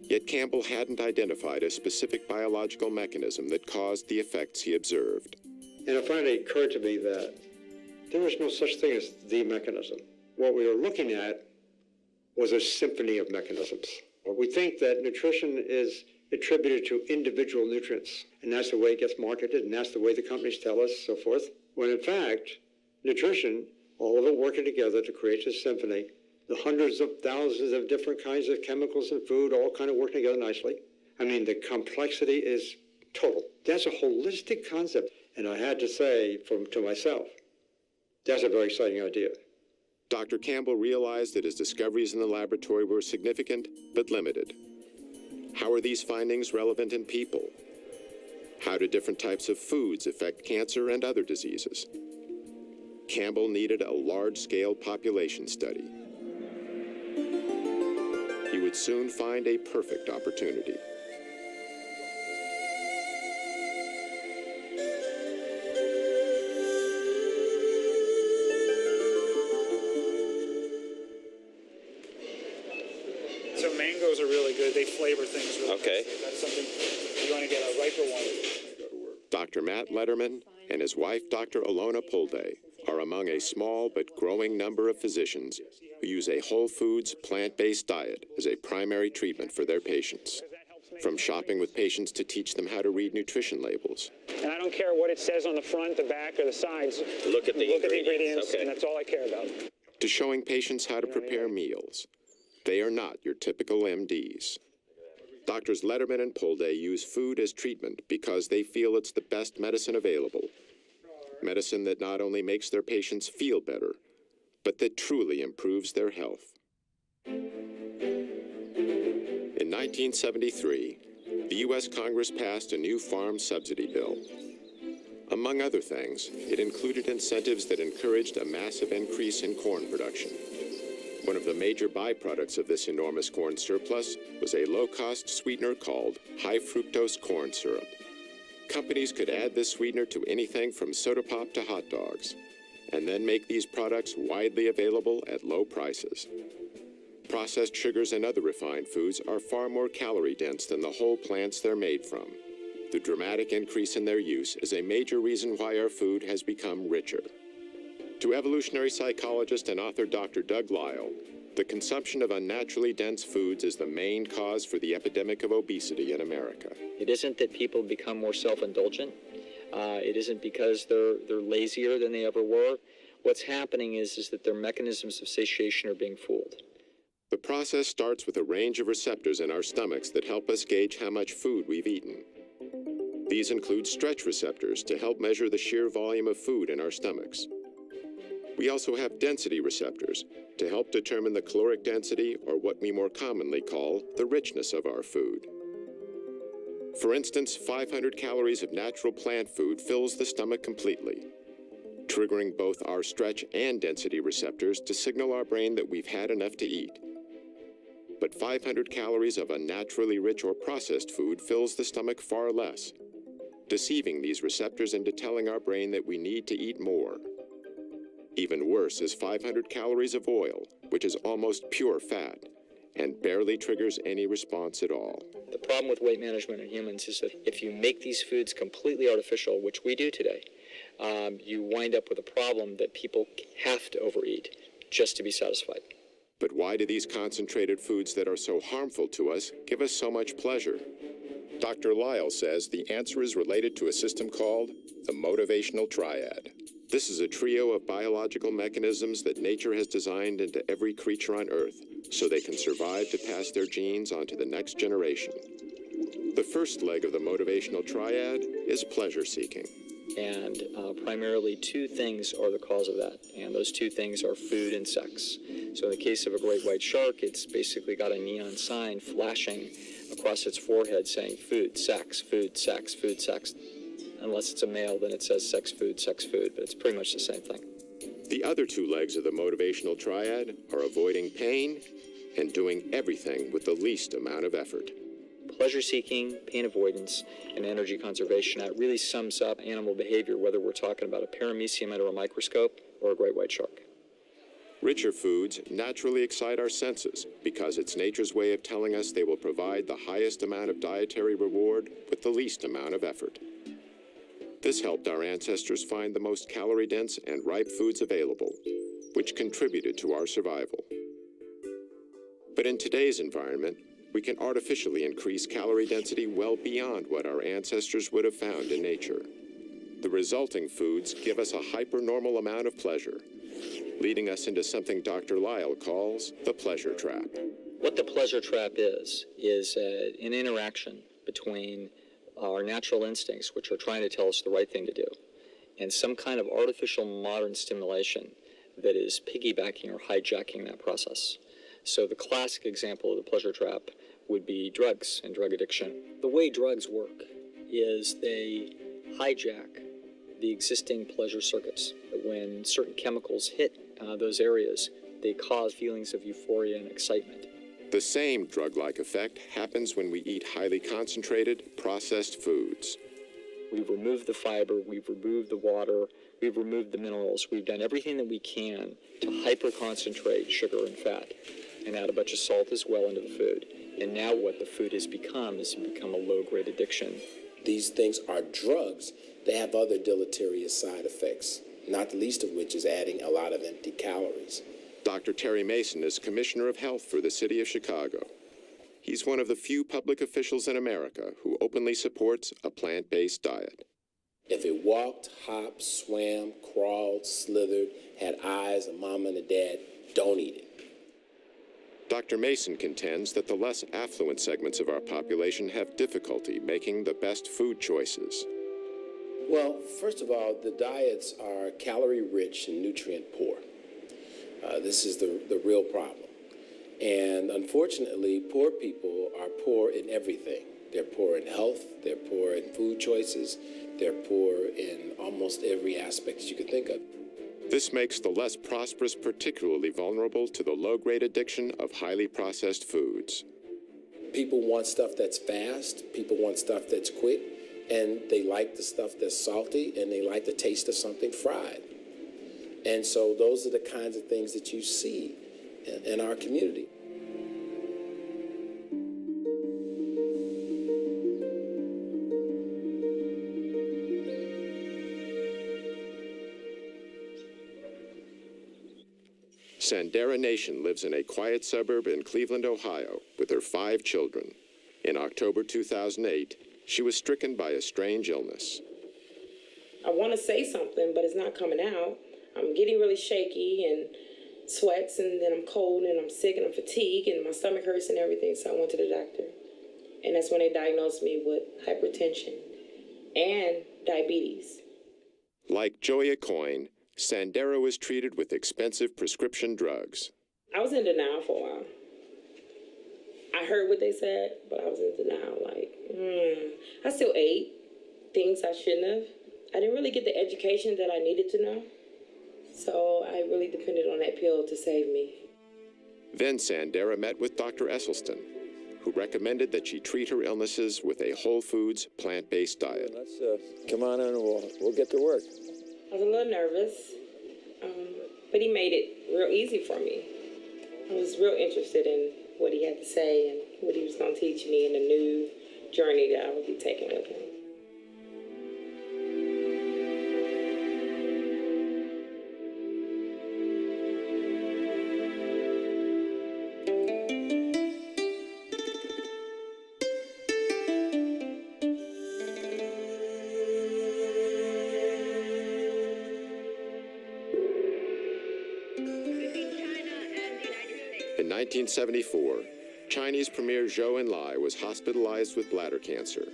Yet Campbell hadn't identified a specific biological mechanism that caused the effects he observed. And it finally occurred to me that there was no such thing as the mechanism. What we were looking at was a symphony of mechanisms. We think that nutrition is attributed to individual nutrients, and that's the way it gets marketed, and that's the way the companies tell us, so forth. When in fact, nutrition, all of it working together to create this symphony, the hundreds of thousands of different kinds of chemicals in food, all kind of working together nicely. I mean, the complexity is total. That's a holistic concept. And I had to say to myself, that's a very exciting idea. Dr. Campbell realized that his discoveries in the laboratory were significant but limited. How are these findings relevant in people? How do different types of foods affect cancer and other diseases? Campbell needed a large-scale population study. He would soon find a perfect opportunity. those are really good. They flavor things really Okay. nicely. That's something you want to get a riper one. Dr. Matt Letterman and his wife, Dr. Alona Pulde, are among a small but growing number of physicians who use a whole foods, plant-based diet as a primary treatment for their patients. From shopping with patients to teach them how to read nutrition labels. And I don't care what it says on the front, the back, or the sides. Look at the ingredients. Okay. And that's all I care about. To showing patients how to prepare meals. They are not your typical MDs. Doctors Letterman and Pulde use food as treatment because they feel it's the best medicine available. Medicine that not only makes their patients feel better, but that truly improves their health. In 1973, the U.S. Congress passed a new farm subsidy bill. Among other things, it included incentives that encouraged a massive increase in corn production. One of the major byproducts of this enormous corn surplus was a low-cost sweetener called high-fructose corn syrup. Companies could add this sweetener to anything from soda pop to hot dogs, and then make these products widely available at low prices. Processed sugars and other refined foods are far more calorie-dense than the whole plants they're made from. The dramatic increase in their use is a major reason why our food has become richer. To evolutionary psychologist and author Dr. Doug Lisle, the consumption of unnaturally dense foods is the main cause for the epidemic of obesity in America. It isn't that people become more self-indulgent. It isn't because they're lazier than they ever were. What's happening is that their mechanisms of satiation are being fooled. The process starts with a range of receptors in our stomachs that help us gauge how much food we've eaten. These include stretch receptors to help measure the sheer volume of food in our stomachs. We also have density receptors to help determine the caloric density, or what we more commonly call the richness of our food. For instance, 500 calories of natural plant food fills the stomach completely, triggering both our stretch and density receptors to signal our brain that we've had enough to eat. But 500 calories of unnaturally rich or processed food fills the stomach far less, deceiving these receptors into telling our brain that we need to eat more. Even worse is 500 calories of oil, which is almost pure fat, and barely triggers any response at all. The problem with weight management in humans is that if you make these foods completely artificial, which we do today, you wind up with a problem that people have to overeat just to be satisfied. But why do these concentrated foods that are so harmful to us give us so much pleasure? Dr. Lisle says the answer is related to a system called the motivational triad. This is a trio of biological mechanisms that nature has designed into every creature on Earth so they can survive to pass their genes on to the next generation. The first leg of the motivational triad is pleasure seeking. And primarily two things are the cause of that, and those two things are food and sex. So in the case of a great white shark, it's basically got a neon sign flashing across its forehead saying food, sex, food, sex, food, sex. Unless it's a male, then it says sex, food, but it's pretty much the same thing. The other two legs of the motivational triad are avoiding pain and doing everything with the least amount of effort. Pleasure-seeking, pain avoidance, and energy conservation. That really sums up animal behavior, whether we're talking about a paramecium under a microscope or a great white shark. Richer foods naturally excite our senses because it's nature's way of telling us they will provide the highest amount of dietary reward with the least amount of effort. This helped our ancestors find the most calorie-dense and ripe foods available, which contributed to our survival. But in today's environment, we can artificially increase calorie density well beyond what our ancestors would have found in nature. The resulting foods give us a hyper-normal amount of pleasure, leading us into something Dr. Lisle calls the pleasure trap. What the pleasure trap is an interaction between our natural instincts, which are trying to tell us the right thing to do, and some kind of artificial modern stimulation that is piggybacking or hijacking that process. So the classic example of the pleasure trap would be drugs and drug addiction. The way drugs work is they hijack the existing pleasure circuits. When certain chemicals hit those areas, they cause feelings of euphoria and excitement. The same drug-like effect happens when we eat highly concentrated, processed foods. We've removed the fiber, we've removed the water, we've removed the minerals. We've done everything that we can to hyper-concentrate sugar and fat and add a bunch of salt as well into the food. And now what the food has become is become a low-grade addiction. These things are drugs. They have other deleterious side effects, not the least of which is adding a lot of empty calories. Dr. Terry Mason is Commissioner of Health for the city of Chicago. He's one of the few public officials in America who openly supports a plant-based diet. If it walked, hopped, swam, crawled, slithered, had eyes, a mom and a dad, don't eat it. Dr. Mason contends that the less affluent segments of our population have difficulty making the best food choices. Well, first of all, the diets are calorie-rich and nutrient-poor. This is the real problem. And unfortunately, poor people are poor in everything. They're poor in health, they're poor in food choices, they're poor in almost every aspect you could think of. This makes the less prosperous particularly vulnerable to the low-grade addiction of highly processed foods. People want stuff that's fast, people want stuff that's quick, and they like the stuff that's salty, and they like the taste of something fried. And so those are the kinds of things that you see in our community. Sandera Nation lives in a quiet suburb in Cleveland, Ohio, with her 5 children. In October 2008, she was stricken by a strange illness. I want to say something, but it's not coming out. I'm getting really shaky and sweats, and then I'm cold, and I'm sick, and I'm fatigued, and my stomach hurts and everything, so I went to the doctor. And that's when they diagnosed me with hypertension and diabetes. Like Joya Coyne, Sandera was treated with expensive prescription drugs. I was in denial for a while. I heard what they said, but I was in denial, like, I still ate things I shouldn't have. I didn't really get the education that I needed to know, so I really depended on that pill to save me. Then Sandera met with Dr. Esselstyn, who recommended that she treat her illnesses with a whole foods, plant-based diet. Let's come on in and we'll get to work. I was a little nervous, but he made it real easy for me. I was real interested in what he had to say and what he was going to teach me in the new journey that I would be taking with him. In 1974, Chinese Premier Zhou Enlai was hospitalized with bladder cancer.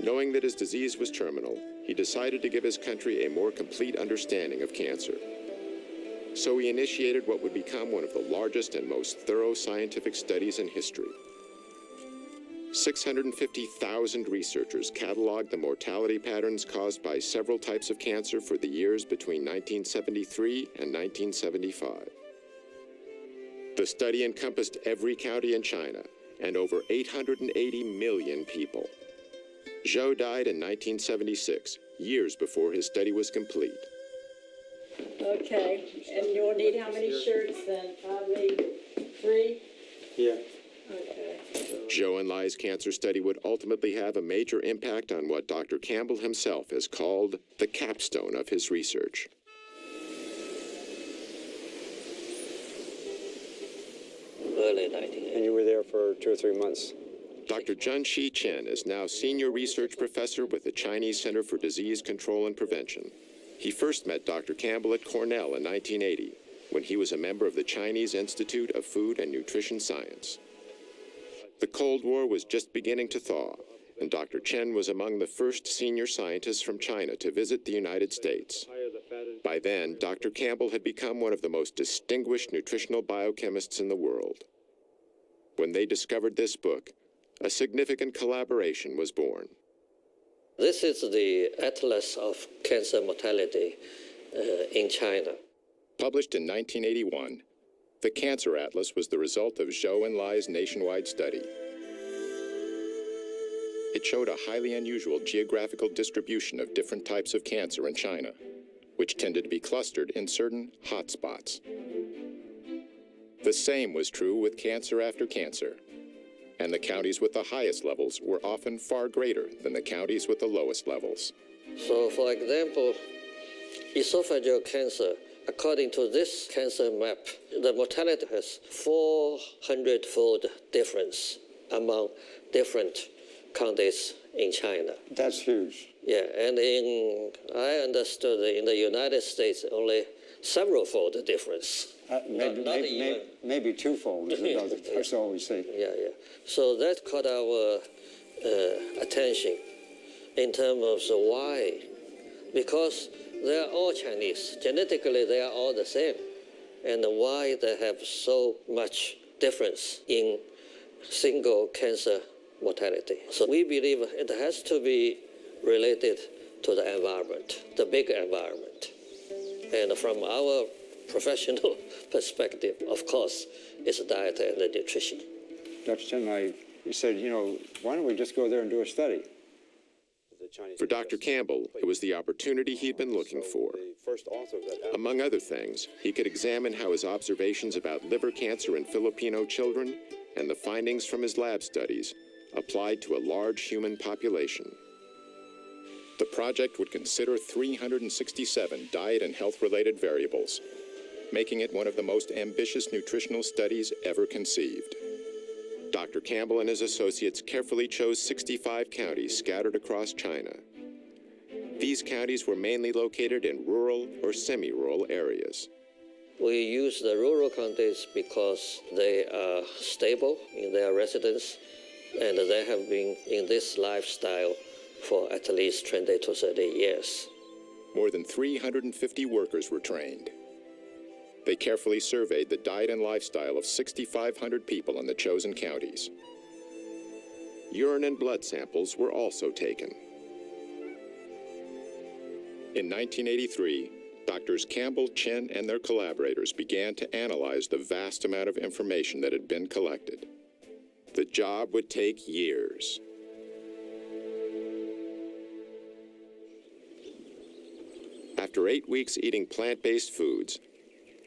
Knowing that his disease was terminal, he decided to give his country a more complete understanding of cancer. So he initiated what would become one of the largest and most thorough scientific studies in history. 650,000 researchers cataloged the mortality patterns caused by several types of cancer for the years between 1973 and 1975. The study encompassed every county in China and over 880 million people. Zhou died in 1976, years before his study was complete. Okay, and you'll need how many shirts then? Probably 3? Yeah. Okay. Zhou Enlai's cancer study would ultimately have a major impact on what Dr. Campbell himself has called the capstone of his research. Early 1980s. And you were there for 2 or 3 months. Dr. Junshi Chen is now senior research professor with the Chinese Center for Disease Control and Prevention. He first met Dr. Campbell at Cornell in 1980, when he was a member of the Chinese Institute of Food and Nutrition Science. The Cold War was just beginning to thaw, and Dr. Chen was among the first senior scientists from China to visit the United States. By then, Dr. Campbell had become one of the most distinguished nutritional biochemists in the world. When they discovered this book, a significant collaboration was born. This is the Atlas of Cancer Mortality in China. Published in 1981, the Cancer Atlas was the result of Zhou Enlai's nationwide study. It showed a highly unusual geographical distribution of different types of cancer in China, which tended to be clustered in certain hotspots. The same was true with cancer after cancer. And the counties with the highest levels were often far greater than the counties with the lowest levels. So, for example, esophageal cancer, according to this cancer map, the mortality has 400-fold difference among different counties in China. That's huge. Yeah, and I understood in the United States only several-fold difference. Maybe twofold. That's all we see. Yeah. So that caught our attention in terms of the why. Because they are all Chinese. Genetically, they are all the same. And why they have so much difference in single cancer mortality. So we believe it has to be related to the environment, the big environment. And from our professional perspective, of course, it's diet and the nutrition. Dr. Chen, he said, why don't we just go there and do a study? For Dr. Campbell, it was the opportunity he'd been looking for. Among other things, he could examine how his observations about liver cancer in Filipino children and the findings from his lab studies applied to a large human population. The project would consider 367 diet and health-related variables, making it one of the most ambitious nutritional studies ever conceived. Dr. Campbell and his associates carefully chose 65 counties scattered across China. These counties were mainly located in rural or semi-rural areas. We use the rural counties because they are stable in their residence and they have been in this lifestyle for at least 20 to 30 years. More than 350 workers were trained. They carefully surveyed the diet and lifestyle of 6,500 people in the chosen counties. Urine and blood samples were also taken. In 1983, Doctors Campbell, Chen, and their collaborators began to analyze the vast amount of information that had been collected. The job would take years. After 8 weeks eating plant-based foods,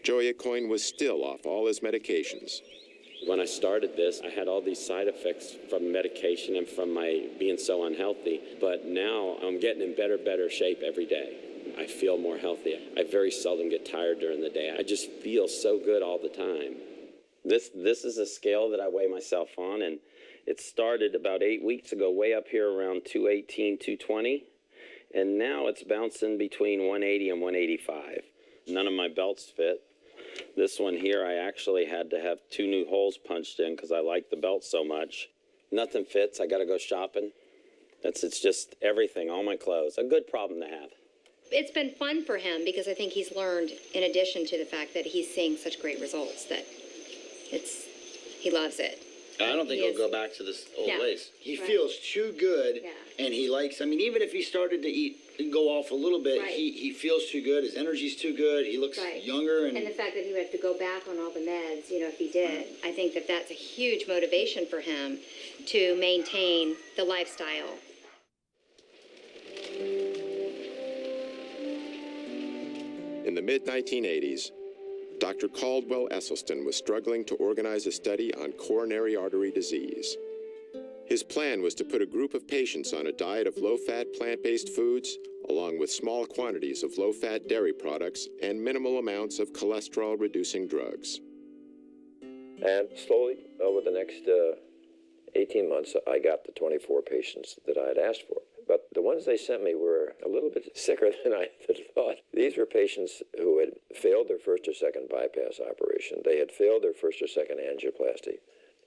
Joya Coyne was still off all his medications. When I started this, I had all these side effects from medication and from my being so unhealthy. But now I'm getting in better shape every day. I feel more healthy. I very seldom get tired during the day. I just feel so good all the time. This is a scale that I weigh myself on, and it started about 8 weeks ago, way up here around 218, 220. And now it's bouncing between 180 and 185. None of my belts fit. This one here, I actually had to have 2 new holes punched in because I like the belt so much. Nothing fits. I got to go shopping. It's just everything, all my clothes. A good problem to have. It's been fun for him because I think he's learned, in addition to the fact that he's seeing such great results, that he loves it. I don't think he'll go back to this old ways. He feels too good, and he likes, even if he started to eat and go off a little bit, he feels too good, his energy's too good, he looks younger. And the fact that he would have to go back on all the meds, if he did, I think that that's a huge motivation for him to maintain the lifestyle. In the mid-1980s, Dr. Caldwell Esselstyn was struggling to organize a study on coronary artery disease. His plan was to put a group of patients on a diet of low-fat plant-based foods, along with small quantities of low-fat dairy products and minimal amounts of cholesterol-reducing drugs. And slowly, over the next 18 months, I got the 24 patients that I had asked for. But the ones they sent me were a little bit sicker than I had thought. These were patients who had failed their first or second bypass operation. They had failed their first or second angioplasty.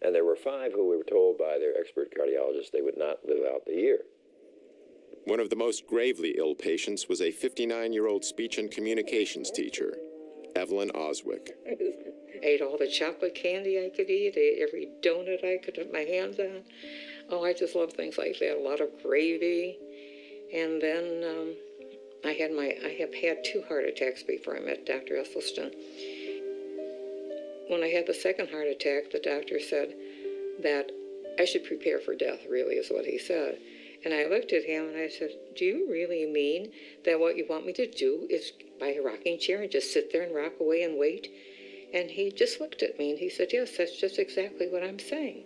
And there were 5 who were told by their expert cardiologists they would not live out the year. One of the most gravely ill patients was a 59-year-old speech and communications teacher, Evelyn Oswick. I ate all the chocolate candy I could eat, ate every donut I could put my hands on. Oh, I just love things like that, a lot of gravy. And then I have had 2 heart attacks before I met Dr. Esselstyn. When I had the second heart attack, the doctor said that I should prepare for death, really, is what he said. And I looked at him and I said, do you really mean that what you want me to do is buy a rocking chair and just sit there and rock away and wait? And he just looked at me and he said, yes, that's just exactly what I'm saying.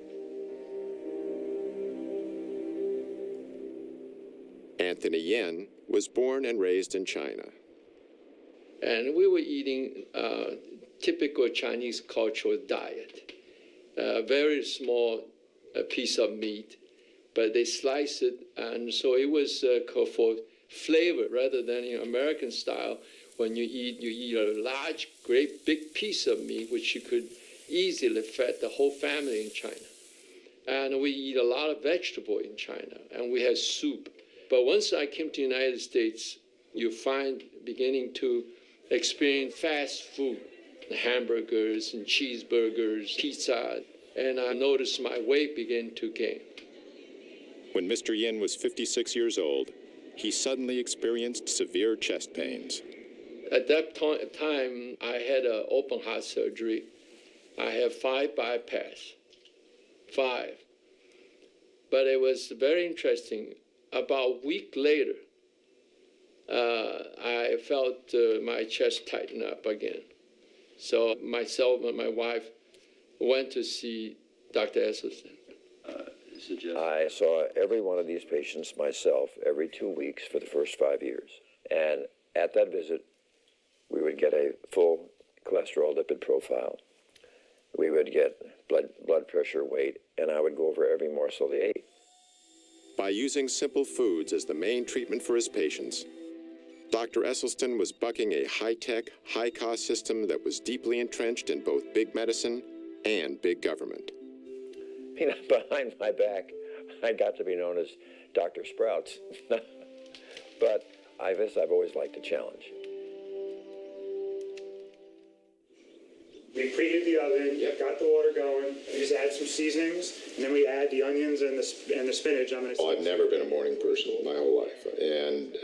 Anthony Yen was born and raised in China. And we were eating typical Chinese cultural diet. Very small piece of meat, but they slice it, and so it was for flavor rather than American style. When you eat a large, great, big piece of meat, which you could easily feed the whole family in China. And we eat a lot of vegetable in China, and we had soup. But once I came to the United States, you find beginning to experience fast food, hamburgers and cheeseburgers, pizza, and I noticed my weight began to gain. When Mr. Yin was 56 years old, he suddenly experienced severe chest pains. At that time, I had an open heart surgery. I had 5 bypass, 5. But it was very interesting. About a week later, I felt my chest tighten up again. So myself and my wife went to see Dr. Esselstyn. I saw every one of these patients myself every 2 weeks for the first 5 years. And at that visit, we would get a full cholesterol lipid profile. We would get blood pressure, weight, and I would go over every morsel they ate. By using simple foods as the main treatment for his patients, Dr. Esselstyn was bucking a high-tech, high-cost system that was deeply entrenched in both big medicine and big government. You know, behind my back, I got to be known as Dr. Sprouts. But I've always liked a challenge. We preheated the oven, got the water going, we just add some seasonings, and then we add the onions and the spinach. I've never been a morning person my whole life, and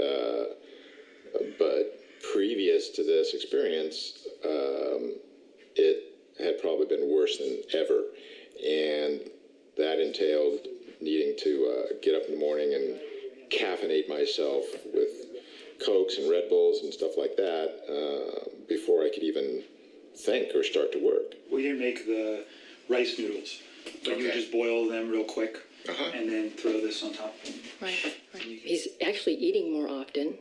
but previous to this experience, it had probably been worse than ever, and that entailed needing to get up in the morning and caffeinate myself with Cokes and Red Bulls and stuff like that before I could even think or start to work. We didn't make the rice noodles, but you would just boil them real quick and then throw this on top. Right. He's actually eating more often,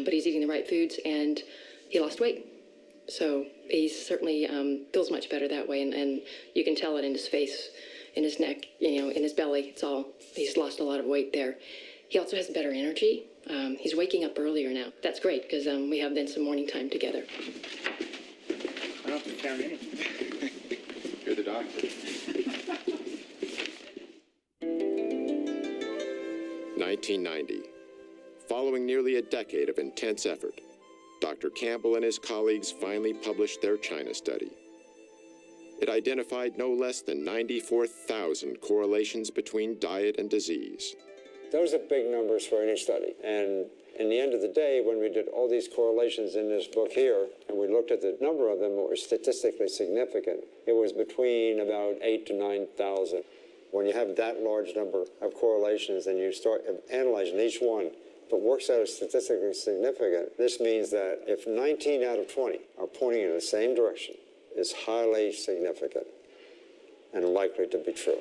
but he's eating the right foods, and he lost weight. So he certainly feels much better that way, and you can tell it in his face, in his neck, in his belly. He's lost a lot of weight there. He also has better energy. He's waking up earlier now. That's great, because we have then some morning time together. I don't think I found anything. You're the doctor. 1990. Following nearly a decade of intense effort, Dr. Campbell and his colleagues finally published their China study. It identified no less than 94,000 correlations between diet and disease. Those are big numbers for any study. And in the end of the day, when we did all these correlations in this book here, and we looked at the number of them that were statistically significant, it was between about 8,000 to 9,000. When you have that large number of correlations and you start analyzing each one, if it works out as statistically significant, this means that if 19 out of 20 are pointing in the same direction, it's highly significant and likely to be true.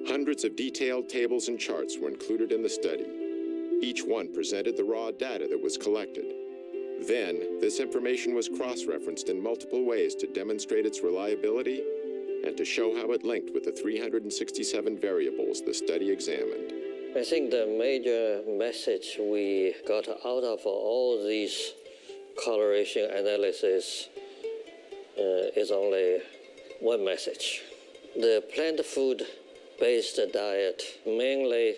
Hundreds of detailed tables and charts were included in the study. Each one presented the raw data that was collected. Then, this information was cross-referenced in multiple ways to demonstrate its reliability and to show how it linked with the 367 variables the study examined. I think the major message we got out of all these correlation analysis is only one message. The plant food-based diet, mainly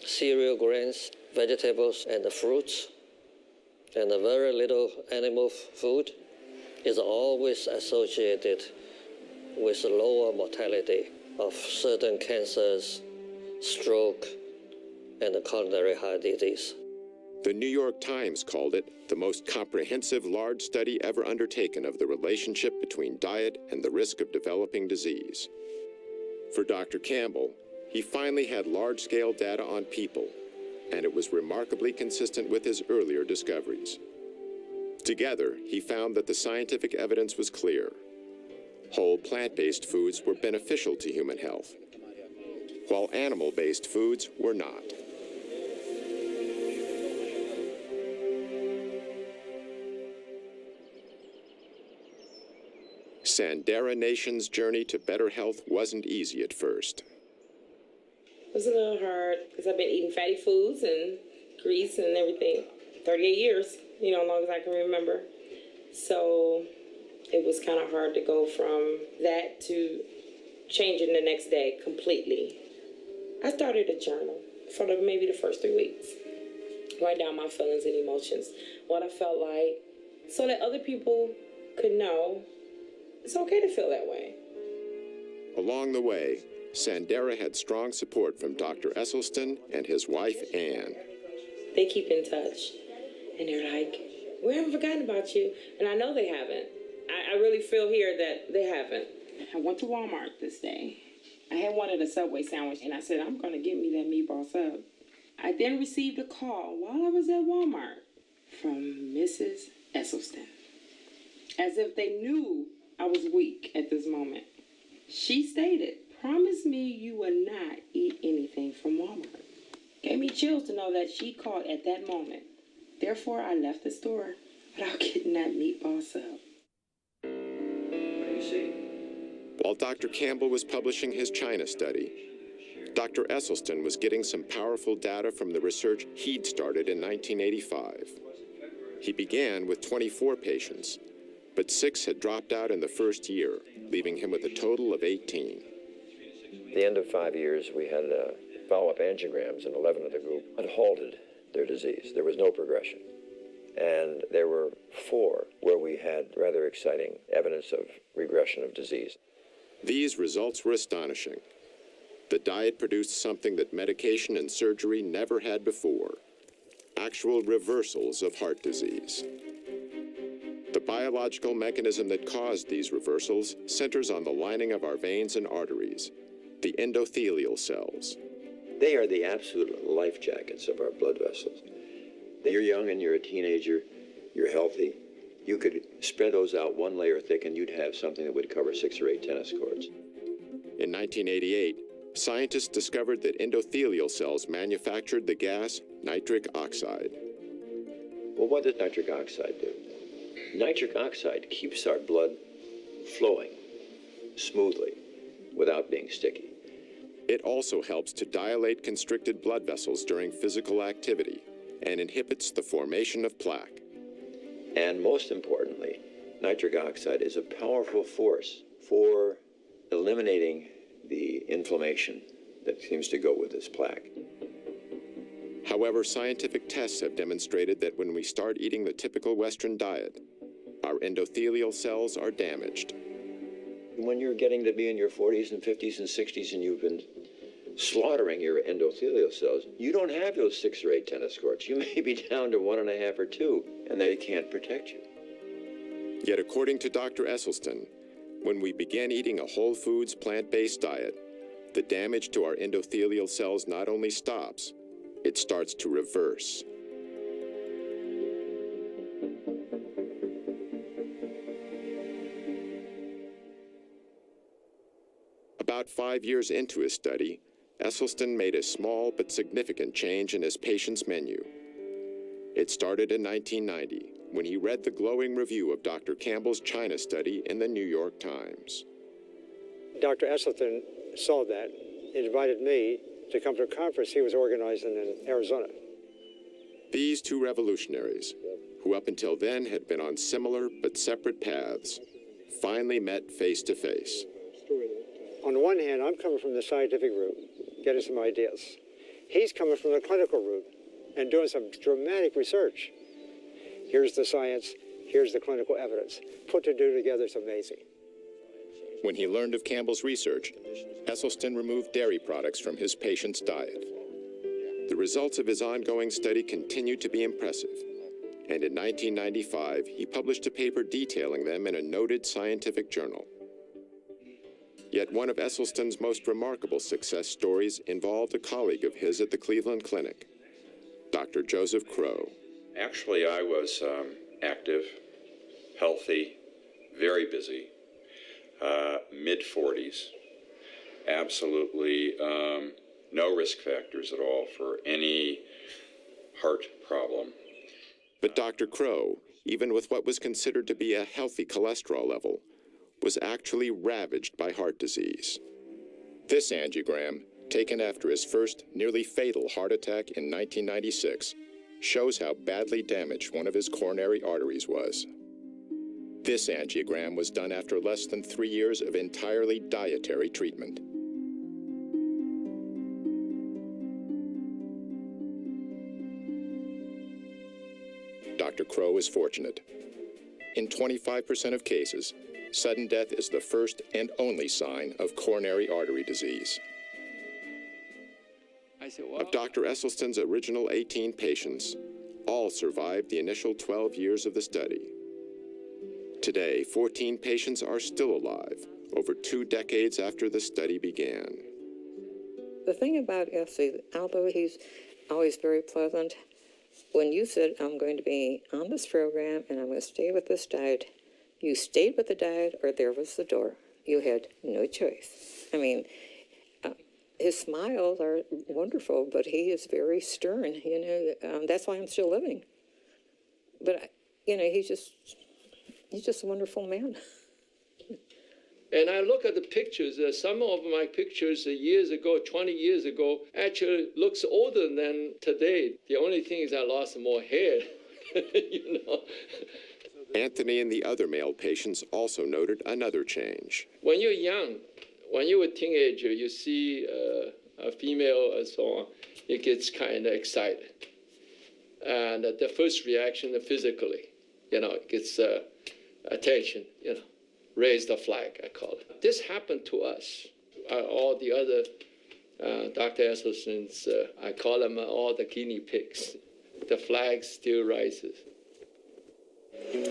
cereal grains, vegetables, and fruits, and very little animal food, is always associated with lower mortality of certain cancers, stroke, and coronary heart disease. The New York Times called it the most comprehensive large study ever undertaken of the relationship between diet and the risk of developing disease. For Dr. Campbell, he finally had large-scale data on people, and it was remarkably consistent with his earlier discoveries. Together, he found that the scientific evidence was clear. Whole plant-based foods were beneficial to human health, while animal-based foods were not. Sandera Nation's journey to better health wasn't easy at first. It was a little hard because I've been eating fatty foods and grease and everything 38 years, as long as I can remember. So it was kind of hard to go from that to changing the next day completely. I started a journal for maybe the first 3 weeks. Write down my feelings and emotions, what I felt like, so that other people could know it's okay to feel that way. Along the way, Sandera had strong support from Dr. Esselstyn and his wife, Ann. They keep in touch, and they're like, we haven't forgotten about you. And I know they haven't. I really feel here that they haven't. I went to Walmart this day. I had wanted a Subway sandwich, and I said, I'm going to get me that meatball sub. I then received a call while I was at Walmart from Mrs. Esselstyn, as if they knew I was weak at this moment. She stated, promise me you will not eat anything from Walmart. Gave me chills to know that she called at that moment. Therefore, I left the store without getting that meatball sub. While Dr. Campbell was publishing his China study, Dr. Esselstyn was getting some powerful data from the research he'd started in 1985. He began with 24 patients, but 6 had dropped out in the first year, leaving him with a total of 18. At the end of 5 years, we had follow-up angiograms, and 11 of the group had halted their disease. There was no progression. And there were 4 where we had rather exciting evidence of regression of disease. These results were astonishing. The diet produced something that medication and surgery never had before: actual reversals of heart disease. The biological mechanism that caused these reversals centers on the lining of our veins and arteries, the endothelial cells. They are the absolute life jackets of our blood vessels. You're young and you're a teenager, you're healthy. You could spread those out 1 layer thick and you'd have something that would cover 6 or 8 tennis courts. In 1988, scientists discovered that endothelial cells manufactured the gas nitric oxide. Well, what does nitric oxide do? Nitric oxide keeps our blood flowing smoothly without being sticky. It also helps to dilate constricted blood vessels during physical activity and inhibits the formation of plaque. And most importantly, nitric oxide is a powerful force for eliminating the inflammation that seems to go with this plaque. However, scientific tests have demonstrated that when we start eating the typical Western diet, our endothelial cells are damaged. When you're getting to be in your 40s and 50s and 60s and you've been slaughtering your endothelial cells, you don't have those 6 or 8 tennis courts. You may be down to 1.5 or 2, and they can't protect you. Yet according to Dr. Esselstyn, when we begin eating a whole foods plant-based diet, the damage to our endothelial cells not only stops, it starts to reverse. About 5 years into his study, Esselstyn made a small but significant change in his patient's menu. It started in 1990, when he read the glowing review of Dr. Campbell's China study in the New York Times. Dr. Esselstyn saw that and invited me to come to a conference he was organizing in Arizona. These 2 revolutionaries, who up until then had been on similar but separate paths, finally met face to face. On the one hand, I'm coming from the scientific route, getting some ideas. He's coming from the clinical route and doing some dramatic research. Here's the science, here's the clinical evidence. Put the 2 together, it's amazing. When he learned of Campbell's research, Esselstyn removed dairy products from his patient's diet. The results of his ongoing study continued to be impressive, and in 1995, he published a paper detailing them in a noted scientific journal. Yet one of Esselstyn's most remarkable success stories involved a colleague of his at the Cleveland Clinic, Dr. Joseph Crow. Actually, I was active, healthy, very busy. mid-40s. Absolutely no risk factors at all for any heart problem. But Dr. Crow, even with what was considered to be a healthy cholesterol level, was actually ravaged by heart disease. This angiogram, taken after his first nearly fatal heart attack in 1996, shows how badly damaged one of his coronary arteries was. This angiogram was done after less than 3 years of entirely dietary treatment. Dr. Crow is fortunate. In 25% of cases, sudden death is the first and only sign of coronary artery disease. Of Dr. Esselstyn's original 18 patients, all survived the initial 12 years of the study. Today, 14 patients are still alive, over 2 decades after the study began. The thing about Essie, although he's always very pleasant, when you said, I'm going to be on this program and I'm going to stay with this diet, you stayed with the diet or there was the door. You had no choice. I mean, his smiles are wonderful, but he is very stern, you know. That's why I'm still living. But, you know, he's just a wonderful man. And I look at the pictures, some of my pictures years ago, 20 years ago, actually looks older than today. The only thing is I lost more hair, you know. Anthony and the other male patients also noted another change. When you're young, when you're a teenager, you see a female and so on, it gets kind of excited. And the first reaction physically, you know, it gets attention, you know. Raise the flag, I call it. This happened to us. All the other Dr. Esselstyn's, I call them all the guinea pigs. The flag still rises.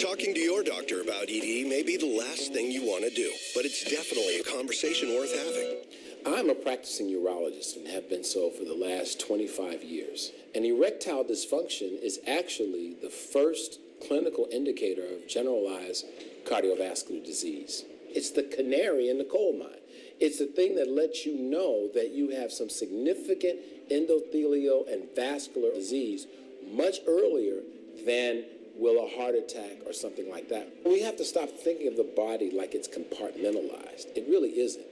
Talking to your doctor about ED may be the last thing you want to do, but it's definitely a conversation worth having. I'm a practicing urologist and have been so for the last 25 years. And erectile dysfunction is actually the first clinical indicator of generalized cardiovascular disease. It's the canary in the coal mine. It's the thing that lets you know that you have some significant endothelial and vascular disease much earlier than will a heart attack or something like that. We have to stop thinking of the body like it's compartmentalized. It really isn't.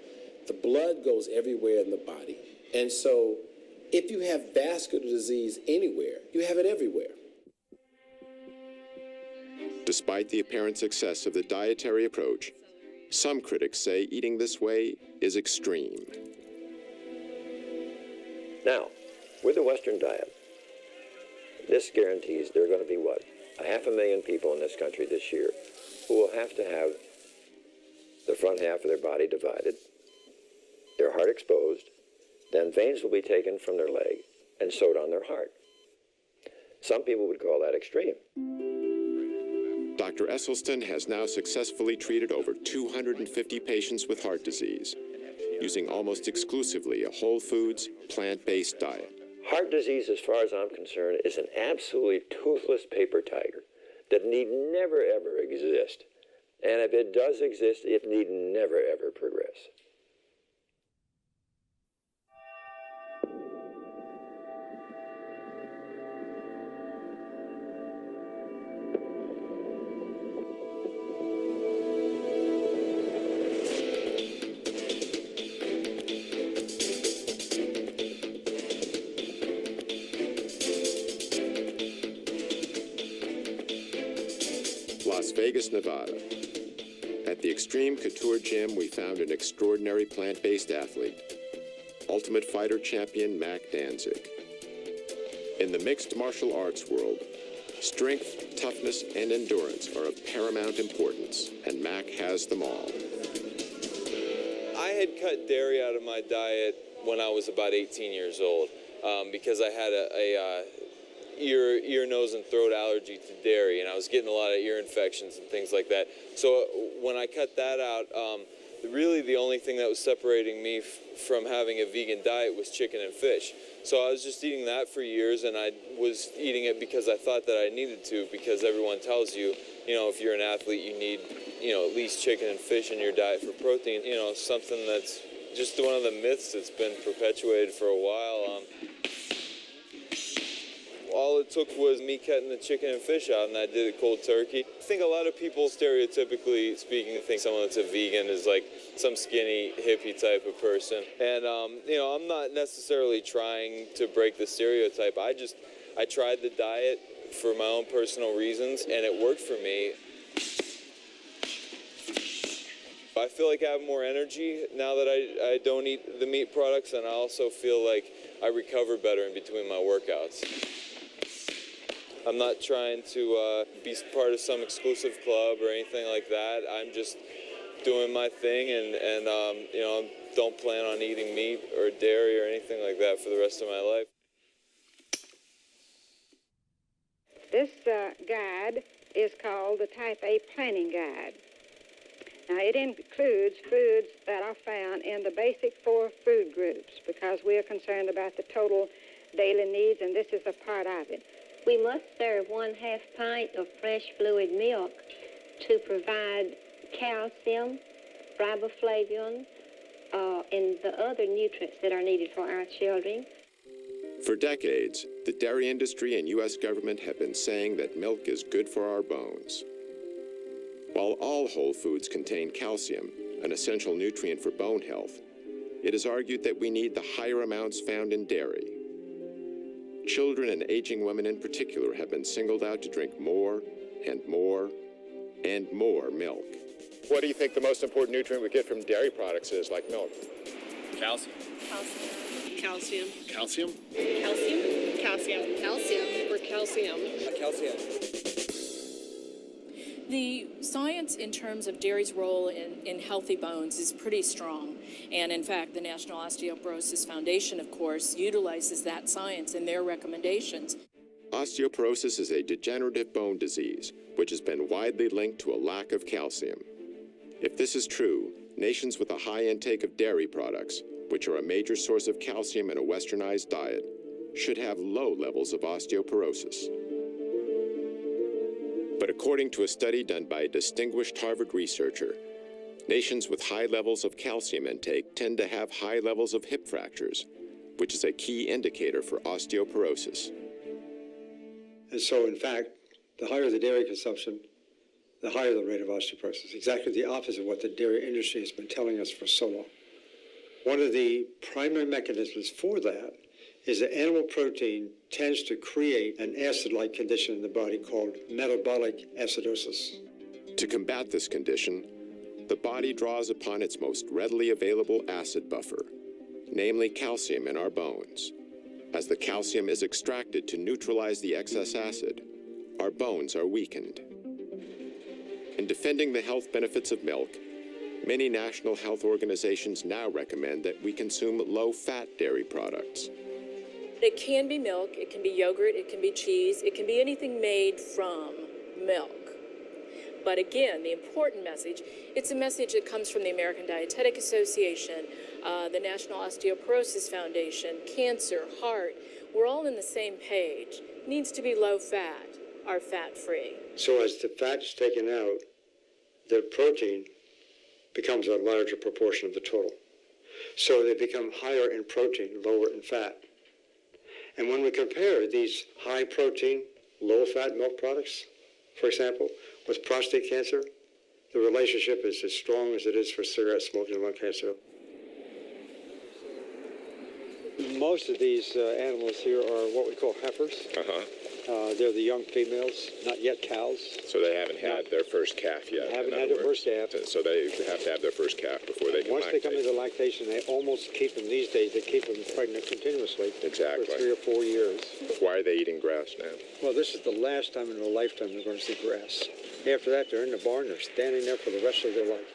The blood goes everywhere in the body. And so if you have vascular disease anywhere, you have it everywhere. Despite the apparent success of the dietary approach, some critics say eating this way is extreme. Now, with the Western diet, this guarantees there are going to be, 500,000 people in this country this year who will have to have the front half of their body divided, their heart exposed, then veins will be taken from their leg and sewed on their heart. Some people would call that extreme. Dr. Esselstyn has now successfully treated over 250 patients with heart disease, using almost exclusively a whole foods, plant-based diet. Heart disease, as far as I'm concerned, is an absolutely toothless paper tiger that need never, ever exist. And if it does exist, it need never, ever progress. Las Vegas, Nevada. At the Extreme Couture Gym, we found an extraordinary plant-based athlete, Ultimate Fighter champion Mac Danzig. In the mixed martial arts world, strength, toughness, and endurance are of paramount importance, and Mac has them all. I had cut dairy out of my diet when I was about 18 years old because I had a ear, nose, and throat allergy to dairy, and I was getting a lot of ear infections and things like that. So when I cut that out, really the only thing that was separating me from having a vegan diet was chicken and fish. So I was just eating that for years, and I was eating it because I thought that I needed to, because everyone tells you, you know, if you're an athlete, you need, you know, at least chicken and fish in your diet for protein. You know, something that's just one of the myths that's been perpetuated for a while. All it took was me cutting the chicken and fish out, and I did it cold turkey. I think a lot of people, stereotypically speaking, think someone that's a vegan is like some skinny hippie type of person. And, you know, I'm not necessarily trying to break the stereotype. I tried the diet for my own personal reasons, and it worked for me. I feel like I have more energy now that I don't eat the meat products, and I also feel like I recover better in between my workouts. I'm not trying to be part of some exclusive club or anything like that. I'm just doing my thing, and you know, don't plan on eating meat or dairy or anything like that for the rest of my life. This guide is called the Type A Planning Guide. Now, it includes foods that are found in the basic 4 food groups because we are concerned about the total daily needs, and this is a part of it. We must serve 1/2 pint of fresh fluid milk to provide calcium, riboflavin, and the other nutrients that are needed for our children. For decades, the dairy industry and U.S. government have been saying that milk is good for our bones. While all whole foods contain calcium, an essential nutrient for bone health, it is argued that we need the higher amounts found in dairy. Children and aging women in particular have been singled out to drink more and more and more milk. What do you think the most important nutrient we get from dairy products is, like milk? Calcium. Calcium. Calcium? Calcium. Calcium. Calcium. Or calcium. Calcium. The science in terms of dairy's role in healthy bones is pretty strong. And in fact, the National Osteoporosis Foundation, of course, utilizes that science in their recommendations. Osteoporosis is a degenerative bone disease, which has been widely linked to a lack of calcium. If this is true, nations with a high intake of dairy products, which are a major source of calcium in a westernized diet, should have low levels of osteoporosis. But according to a study done by a distinguished Harvard researcher, nations with high levels of calcium intake tend to have high levels of hip fractures, which is a key indicator for osteoporosis. And so, in fact, the higher the dairy consumption, the higher the rate of osteoporosis. Exactly the opposite of what the dairy industry has been telling us for so long. One of the primary mechanisms for that is that animal protein tends to create an acid-like condition in the body called metabolic acidosis. To combat this condition, the body draws upon its most readily available acid buffer, namely calcium in our bones. As the calcium is extracted to neutralize the excess acid, our bones are weakened. In defending the health benefits of milk, many national health organizations now recommend that we consume low-fat dairy products. It can be milk, it can be yogurt, it can be cheese, it can be anything made from milk. But again, the important message, it's a message that comes from the American Dietetic Association, the National Osteoporosis Foundation, cancer, heart. We're all on the same page. It needs to be low fat or fat-free. So as the fat is taken out, the protein becomes a larger proportion of the total. So they become higher in protein, lower in fat. And when we compare these high protein, low fat milk products, for example, with prostate cancer, the relationship is as strong as it is for cigarette smoking and lung cancer. Most of these animals here are what we call heifers. They're the young females, not yet cows. So they haven't had their first calf yet. Haven't had their first calf. So they have to have their first calf before they can Once they lactate. come into lactation, they almost keep them these days. They keep them pregnant continuously for 3 or 4 years. Why are they eating grass now? Well, this is the last time in their lifetime they're going to see grass. After that, they're in the barn. They're standing there for the rest of their life.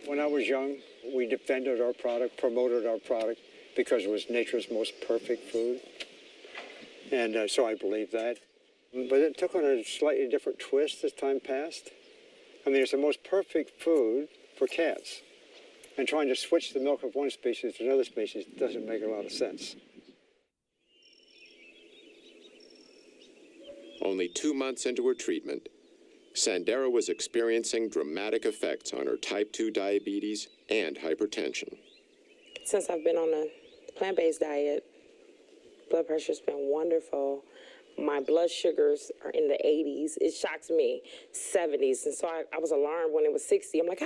When I was young, we defended our product, promoted our product, because it was nature's most perfect food. And so I believe that. But it took on a slightly different twist as time passed. I mean, it's the most perfect food for cats. And trying to switch the milk of one species to another species doesn't make a lot of sense. Only 2 months into her treatment, Sandera was experiencing dramatic effects on her type 2 diabetes and hypertension. Since I've been on a plant-based diet, blood pressure's been wonderful. My blood sugars are in the 80s. It shocks me, 70s. And so I was alarmed when it was 60. I'm like,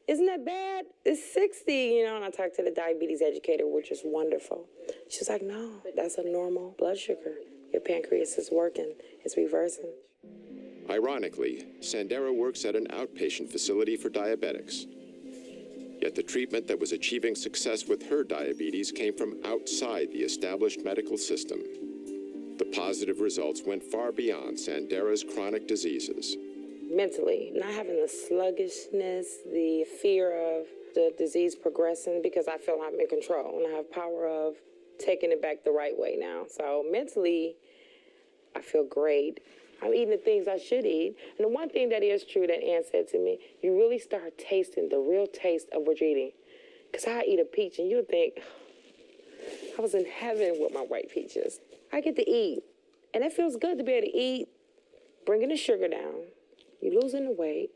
isn't that bad? It's 60, you know, and I talked to the diabetes educator, which is wonderful. She's like, no, that's a normal blood sugar. Your pancreas is working. It's reversing. Ironically, Sandera works at an outpatient facility for diabetics. Yet the treatment that was achieving success with her diabetes came from outside the established medical system. The positive results went far beyond Sandera's chronic diseases. Mentally, not having the sluggishness, the fear of the disease progressing, because I feel I'm in control and I have power of taking it back the right way now. So mentally, I feel great. I'm eating the things I should eat. And the one thing that is true that Ann said to me, you really start tasting the real taste of what you're eating. Because I eat a peach and you'll think, I was in heaven with my white peaches. I get to eat. And it feels good to be able to eat, bringing the sugar down. You're losing the weight.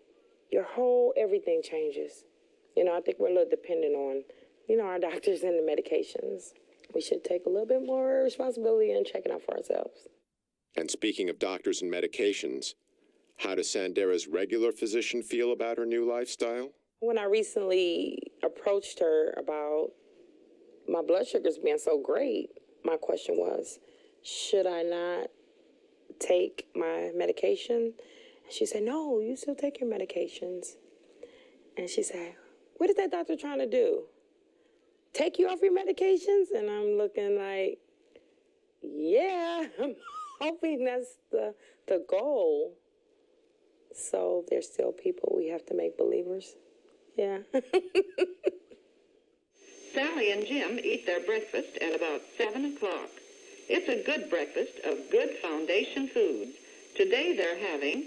Your whole everything changes. You know, I think we're a little dependent on, you know, our doctors and the medications. We should take a little bit more responsibility in checking out for ourselves. And speaking of doctors and medications, how does Sandera's regular physician feel about her new lifestyle? When I recently approached her about my blood sugars being so great, my question was, should I not take my medication? And she said, no, you still take your medications. And she said, what is that doctor trying to do? Take you off your medications? And I'm looking like, yeah, I'm hoping that's the goal. So there's still people we have to make believers. Yeah. Sally and Jim eat their breakfast at about 7 o'clock. It's a good breakfast of good foundation foods. Today they're having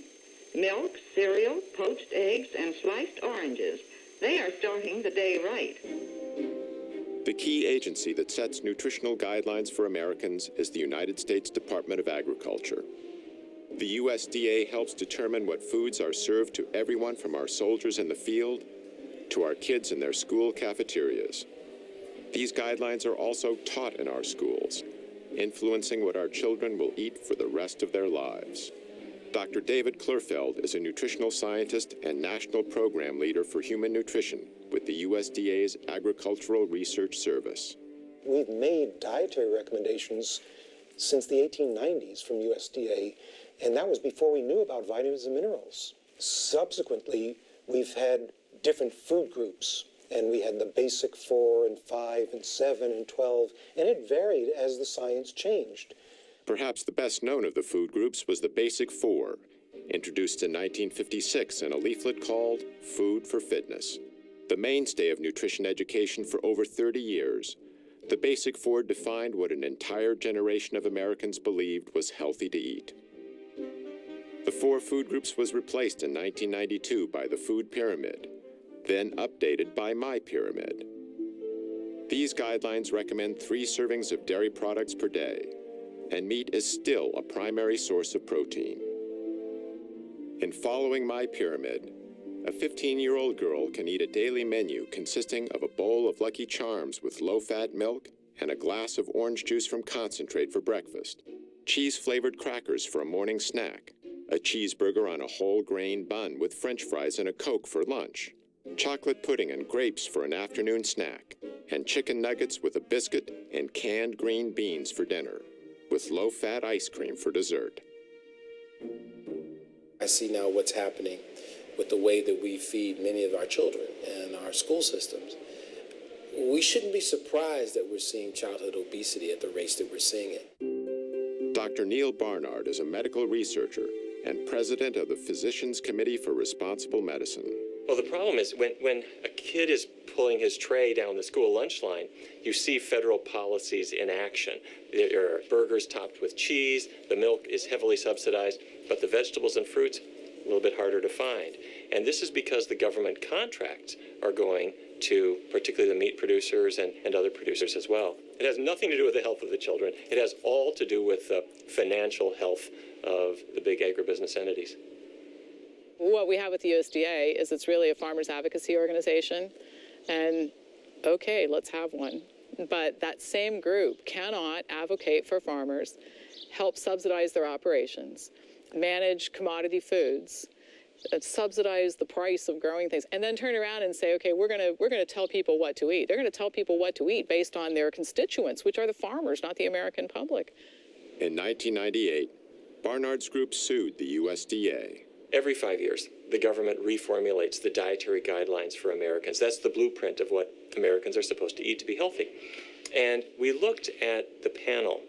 milk, cereal, poached eggs, and sliced oranges. They are starting the day right. The key agency that sets nutritional guidelines for Americans is the United States Department of Agriculture. The USDA helps determine what foods are served to everyone from our soldiers in the field to our kids in their school cafeterias. These guidelines are also taught in our schools, influencing what our children will eat for the rest of their lives. Dr. David Klurfeld is a nutritional scientist and national program leader for human nutrition with the USDA's Agricultural Research Service. We've made dietary recommendations since the 1890s from USDA, and that was before we knew about vitamins and minerals. Subsequently, we've had different food groups, and we had the basic 4 and 5 and 7 and 12, and it varied as the science changed. Perhaps the best known of the food groups was the Basic 4, introduced in 1956 in a leaflet called Food for Fitness. The mainstay of nutrition education for over 30 years, the Basic 4 defined what an entire generation of Americans believed was healthy to eat. The 4 food groups was replaced in 1992 by the Food Pyramid, then updated by My Pyramid. These guidelines recommend 3 servings of dairy products per day, and meat is still a primary source of protein. In following My Pyramid, a 15-year-old girl can eat a daily menu consisting of a bowl of Lucky Charms with low-fat milk and a glass of orange juice from concentrate for breakfast, cheese-flavored crackers for a morning snack, a cheeseburger on a whole-grain bun with French fries and a Coke for lunch, chocolate pudding and grapes for an afternoon snack, and chicken nuggets with a biscuit and canned green beans for dinner, with low-fat ice cream for dessert. I see now what's happening with the way that we feed many of our children and our school systems. We shouldn't be surprised that we're seeing childhood obesity at the rates that we're seeing it. Dr. Neil Barnard is a medical researcher and president of the Physicians Committee for Responsible Medicine. Well, the problem is when a kid is pulling his tray down the school lunch line, you see federal policies in action. There are burgers topped with cheese, the milk is heavily subsidized, but the vegetables and fruits, a little bit harder to find. And this is because the government contracts are going to particularly the meat producers and other producers as well. It has nothing to do with the health of the children. It has all to do with the financial health of the big agribusiness entities. What we have with the USDA is it's really a farmers advocacy organization, and okay, let's have one. But that same group cannot advocate for farmers, help subsidize their operations, manage commodity foods, subsidize the price of growing things, and then turn around and say, okay, we're gonna tell people what to eat. They're gonna tell people what to eat based on their constituents, which are the farmers, not the American public. In 1998, Barnard's group sued the USDA. Every 5 years, the government reformulates the dietary guidelines for Americans. That's the blueprint of what Americans are supposed to eat to be healthy. And we looked at the panel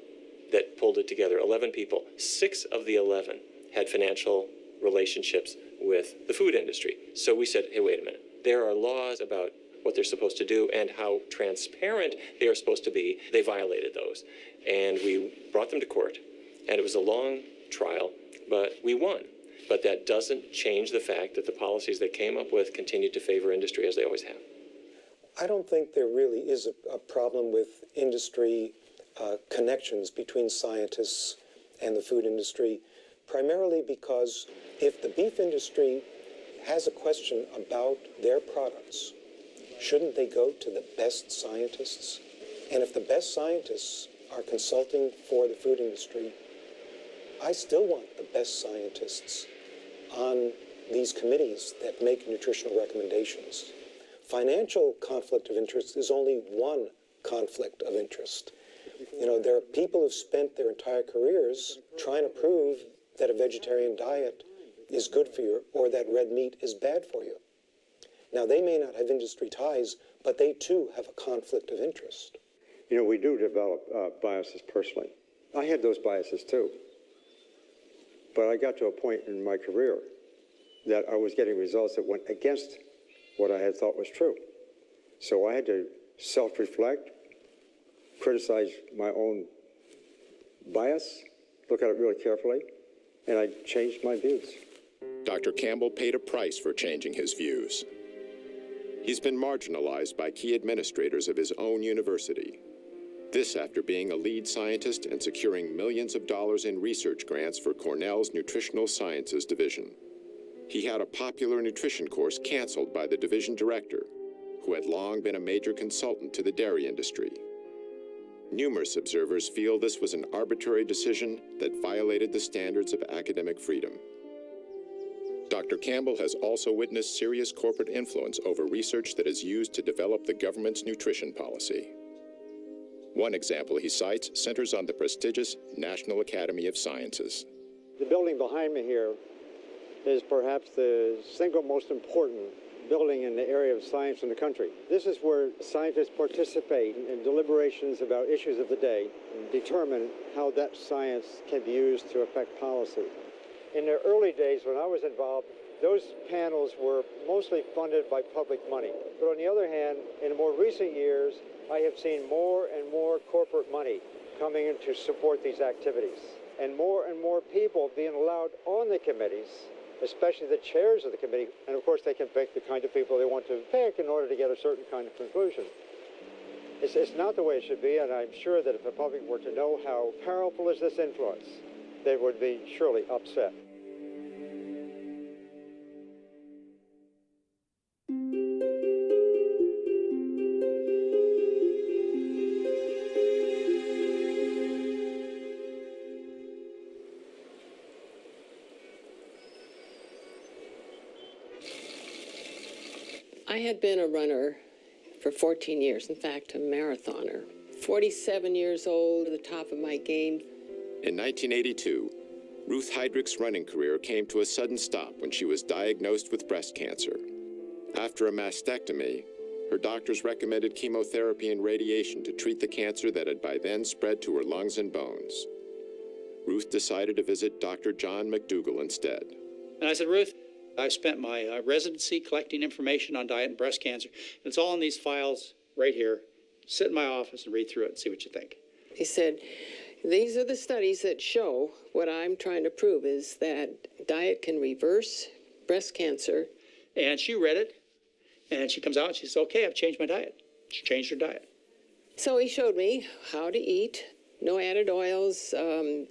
that pulled it together, 11 people. 6 of the 11 had financial relationships with the food industry. So we said, hey, wait a minute. There are laws about what they're supposed to do and how transparent they are supposed to be. They violated those. And we brought them to court. And it was a long trial, but we won. But that doesn't change the fact that the policies they came up with continue to favor industry as they always have. I don't think there really is a problem with industry connections between scientists and the food industry, primarily because if the beef industry has a question about their products, shouldn't they go to the best scientists? And if the best scientists are consulting for the food industry, I still want the best scientists on these committees that make nutritional recommendations. Financial conflict of interest is only one conflict of interest. You know, there are people who've spent their entire careers trying to prove that a vegetarian diet is good for you or that red meat is bad for you. Now, they may not have industry ties, but they too have a conflict of interest. You know, we do develop biases personally. I had those biases too. But I got to a point in my career that I was getting results that went against what I had thought was true. So I had to self-reflect, criticize my own bias, look at it really carefully, and I changed my views. Dr. Campbell paid a price for changing his views. He's been marginalized by key administrators of his own university. This after being a lead scientist and securing millions of dollars in research grants for Cornell's Nutritional Sciences Division. He had a popular nutrition course canceled by the division director, who had long been a major consultant to the dairy industry. Numerous observers feel this was an arbitrary decision that violated the standards of academic freedom. Dr. Campbell has also witnessed serious corporate influence over research that is used to develop the government's nutrition policy. One example he cites centers on the prestigious National Academy of Sciences. The building behind me here is perhaps the single most important building in the area of science in the country. This is where scientists participate in deliberations about issues of the day and determine how that science can be used to affect policy. In the early days when I was involved, those panels were mostly funded by public money. But on the other hand, in more recent years, I have seen more and more corporate money coming in to support these activities, and more people being allowed on the committees, especially the chairs of the committee, and of course they can pick the kind of people they want to pick in order to get a certain kind of conclusion. It's not the way it should be, and I'm sure that if the public were to know how powerful is this influence, they would be surely upset. I had been a runner for 14 years, in fact, a marathoner. 47 years old, at the top of my game. In 1982, Ruth Heydrich's running career came to a sudden stop when she was diagnosed with breast cancer. After a mastectomy, her doctors recommended chemotherapy and radiation to treat the cancer that had by then spread to her lungs and bones. Ruth decided to visit Dr. John McDougall instead. And I said, Ruth, I've spent my residency collecting information on diet and breast cancer. It's all in these files right here. Sit in my office and read through it and see what you think. He said, These are the studies that show what I'm trying to prove is that diet can reverse breast cancer. And she read it, and she comes out and she says, okay, I've changed my diet. She changed her diet. So he showed me how to eat, no added oils,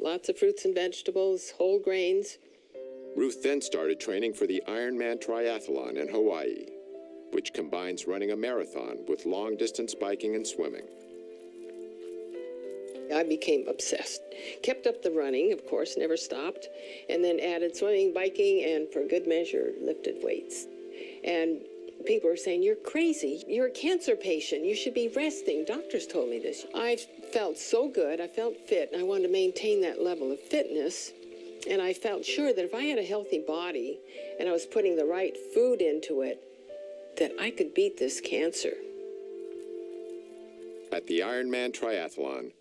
lots of fruits and vegetables, whole grains. Ruth then started training for the Ironman Triathlon in Hawaii, which combines running a marathon with long-distance biking and swimming. I became obsessed. Kept up the running, of course, never stopped, and then added swimming, biking, and for good measure, lifted weights. And people were saying, you're crazy. You're a cancer patient. You should be resting. Doctors told me this. I felt so good. I felt fit, and I wanted to maintain that level of fitness. And I felt sure that if I had a healthy body and I was putting the right food into it, that I could beat this cancer. At the Ironman Triathlon,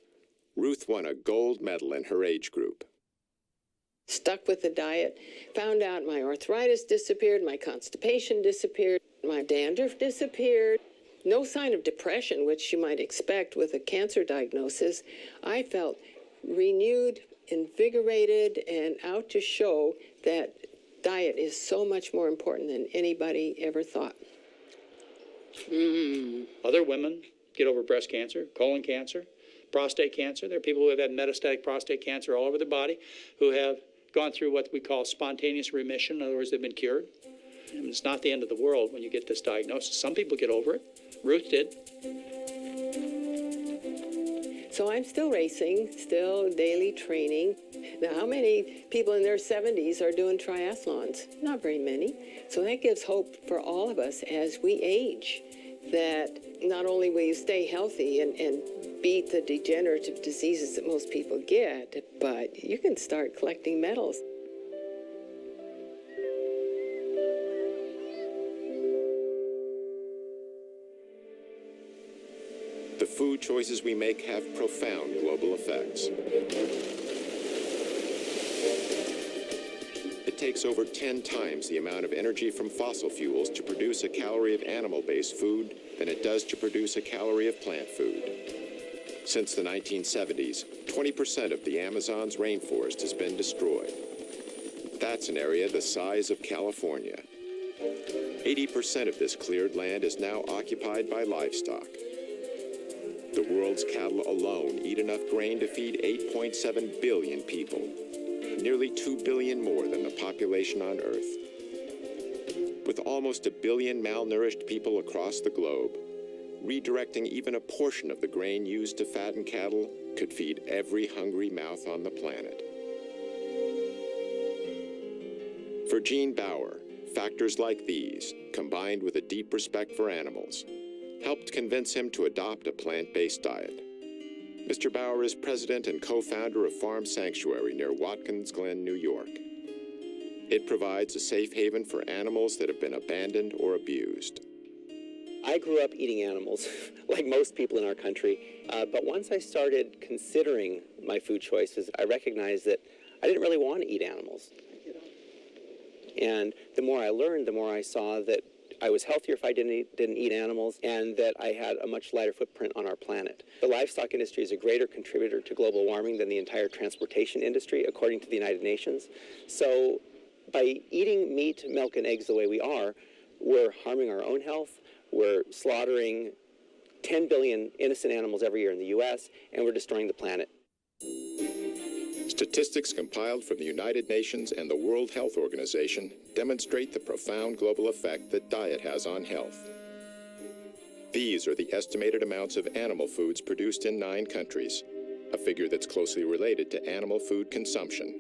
Ruth won a gold medal in her age group. Stuck with the diet, found out my arthritis disappeared, my constipation disappeared, my dandruff disappeared. No sign of depression, which you might expect with a cancer diagnosis. I felt renewed, invigorated, and out to show that diet is so much more important than anybody ever thought. Other women get over breast cancer, colon cancer, prostate cancer. There are people who have had metastatic prostate cancer all over the body who have gone through what we call spontaneous remission. In other words, they've been cured. And it's not the end of the world when you get this diagnosis. Some people get over it. Ruth did. So I'm still racing, still daily training. Now, how many people in their 70s are doing triathlons? Not very many. So that gives hope for all of us as we age, that not only will you stay healthy and beat the degenerative diseases that most people get, but you can start collecting medals. The food choices we make have profound global effects. It takes over 10 times the amount of energy from fossil fuels to produce a calorie of animal-based food than it does to produce a calorie of plant food. Since the 1970s, 20% of the Amazon's rainforest has been destroyed. That's an area the size of California. 80% of this cleared land is now occupied by livestock. The world's cattle alone eat enough grain to feed 8.7 billion people, nearly 2 billion more than the population on Earth. With almost 1 billion malnourished people across the globe, redirecting even a portion of the grain used to fatten cattle could feed every hungry mouth on the planet. For Gene Bauer, factors like these, combined with a deep respect for animals, helped convince him to adopt a plant-based diet. Mr. Bauer is president and co-founder of Farm Sanctuary near Watkins Glen, New York. It provides a safe haven for animals that have been abandoned or abused. I grew up eating animals, like most people in our country, but once I started considering my food choices, I recognized that I didn't really want to eat animals. And the more I learned, the more I saw that I was healthier if I didn't eat animals, and that I had a much lighter footprint on our planet. The livestock industry is a greater contributor to global warming than the entire transportation industry, according to the United Nations. So by eating meat, milk, and eggs the way we are, we're harming our own health. We're slaughtering 10 billion innocent animals every year in the U.S., and we're destroying the planet. Statistics compiled from the United Nations and the World Health Organization demonstrate the profound global effect that diet has on health. These are the estimated amounts of animal foods produced in 9 countries, a figure that's closely related to animal food consumption.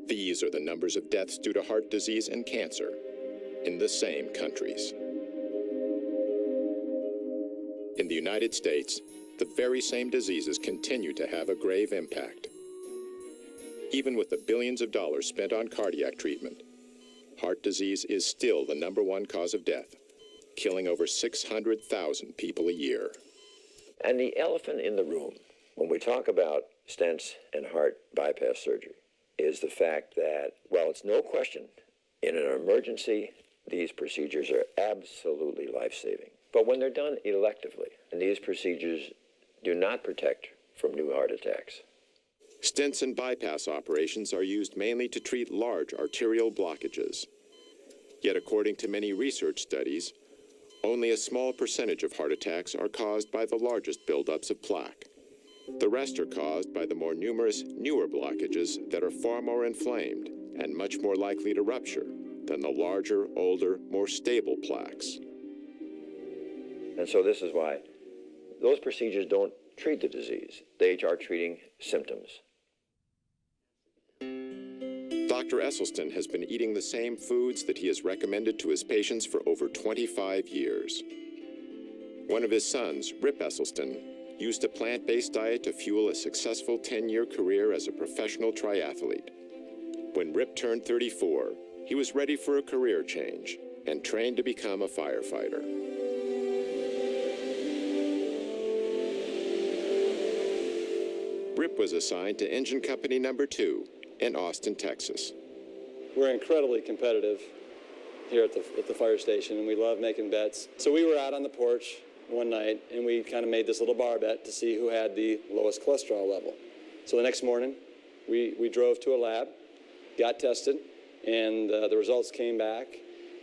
These are the numbers of deaths due to heart disease and cancer in the same countries. In the United States, the very same diseases continue to have a grave impact. Even with the billions of dollars spent on cardiac treatment, heart disease is still the #1 cause of death, killing over 600,000 people a year. And the elephant in the room, when we talk about stents and heart bypass surgery, is the fact that, well, it's no question, in an emergency, these procedures are absolutely life-saving. But when they're done electively, and these procedures do not protect from new heart attacks, Stents and bypass operations are used mainly to treat large arterial blockages. Yet according to many research studies, only a small percentage of heart attacks are caused by the largest buildups of plaque. The rest are caused by the more numerous, newer blockages that are far more inflamed and much more likely to rupture than the larger, older, more stable plaques. And so this is why those procedures don't treat the disease. They are treating symptoms. Dr. Esselstyn has been eating the same foods that he has recommended to his patients for over 25 years. One of his sons, Rip Esselstyn, used a plant-based diet to fuel a successful 10-year career as a professional triathlete. When Rip turned 34, he was ready for a career change and trained to become a firefighter. Rip was assigned to Engine Company Number 2 in Austin, Texas. We're incredibly competitive here at the fire station, and we love making bets. So we were out on the porch one night, and we kind of made this little bar bet to see who had the lowest cholesterol level. So the next morning, we drove to a lab, got tested, and the results came back,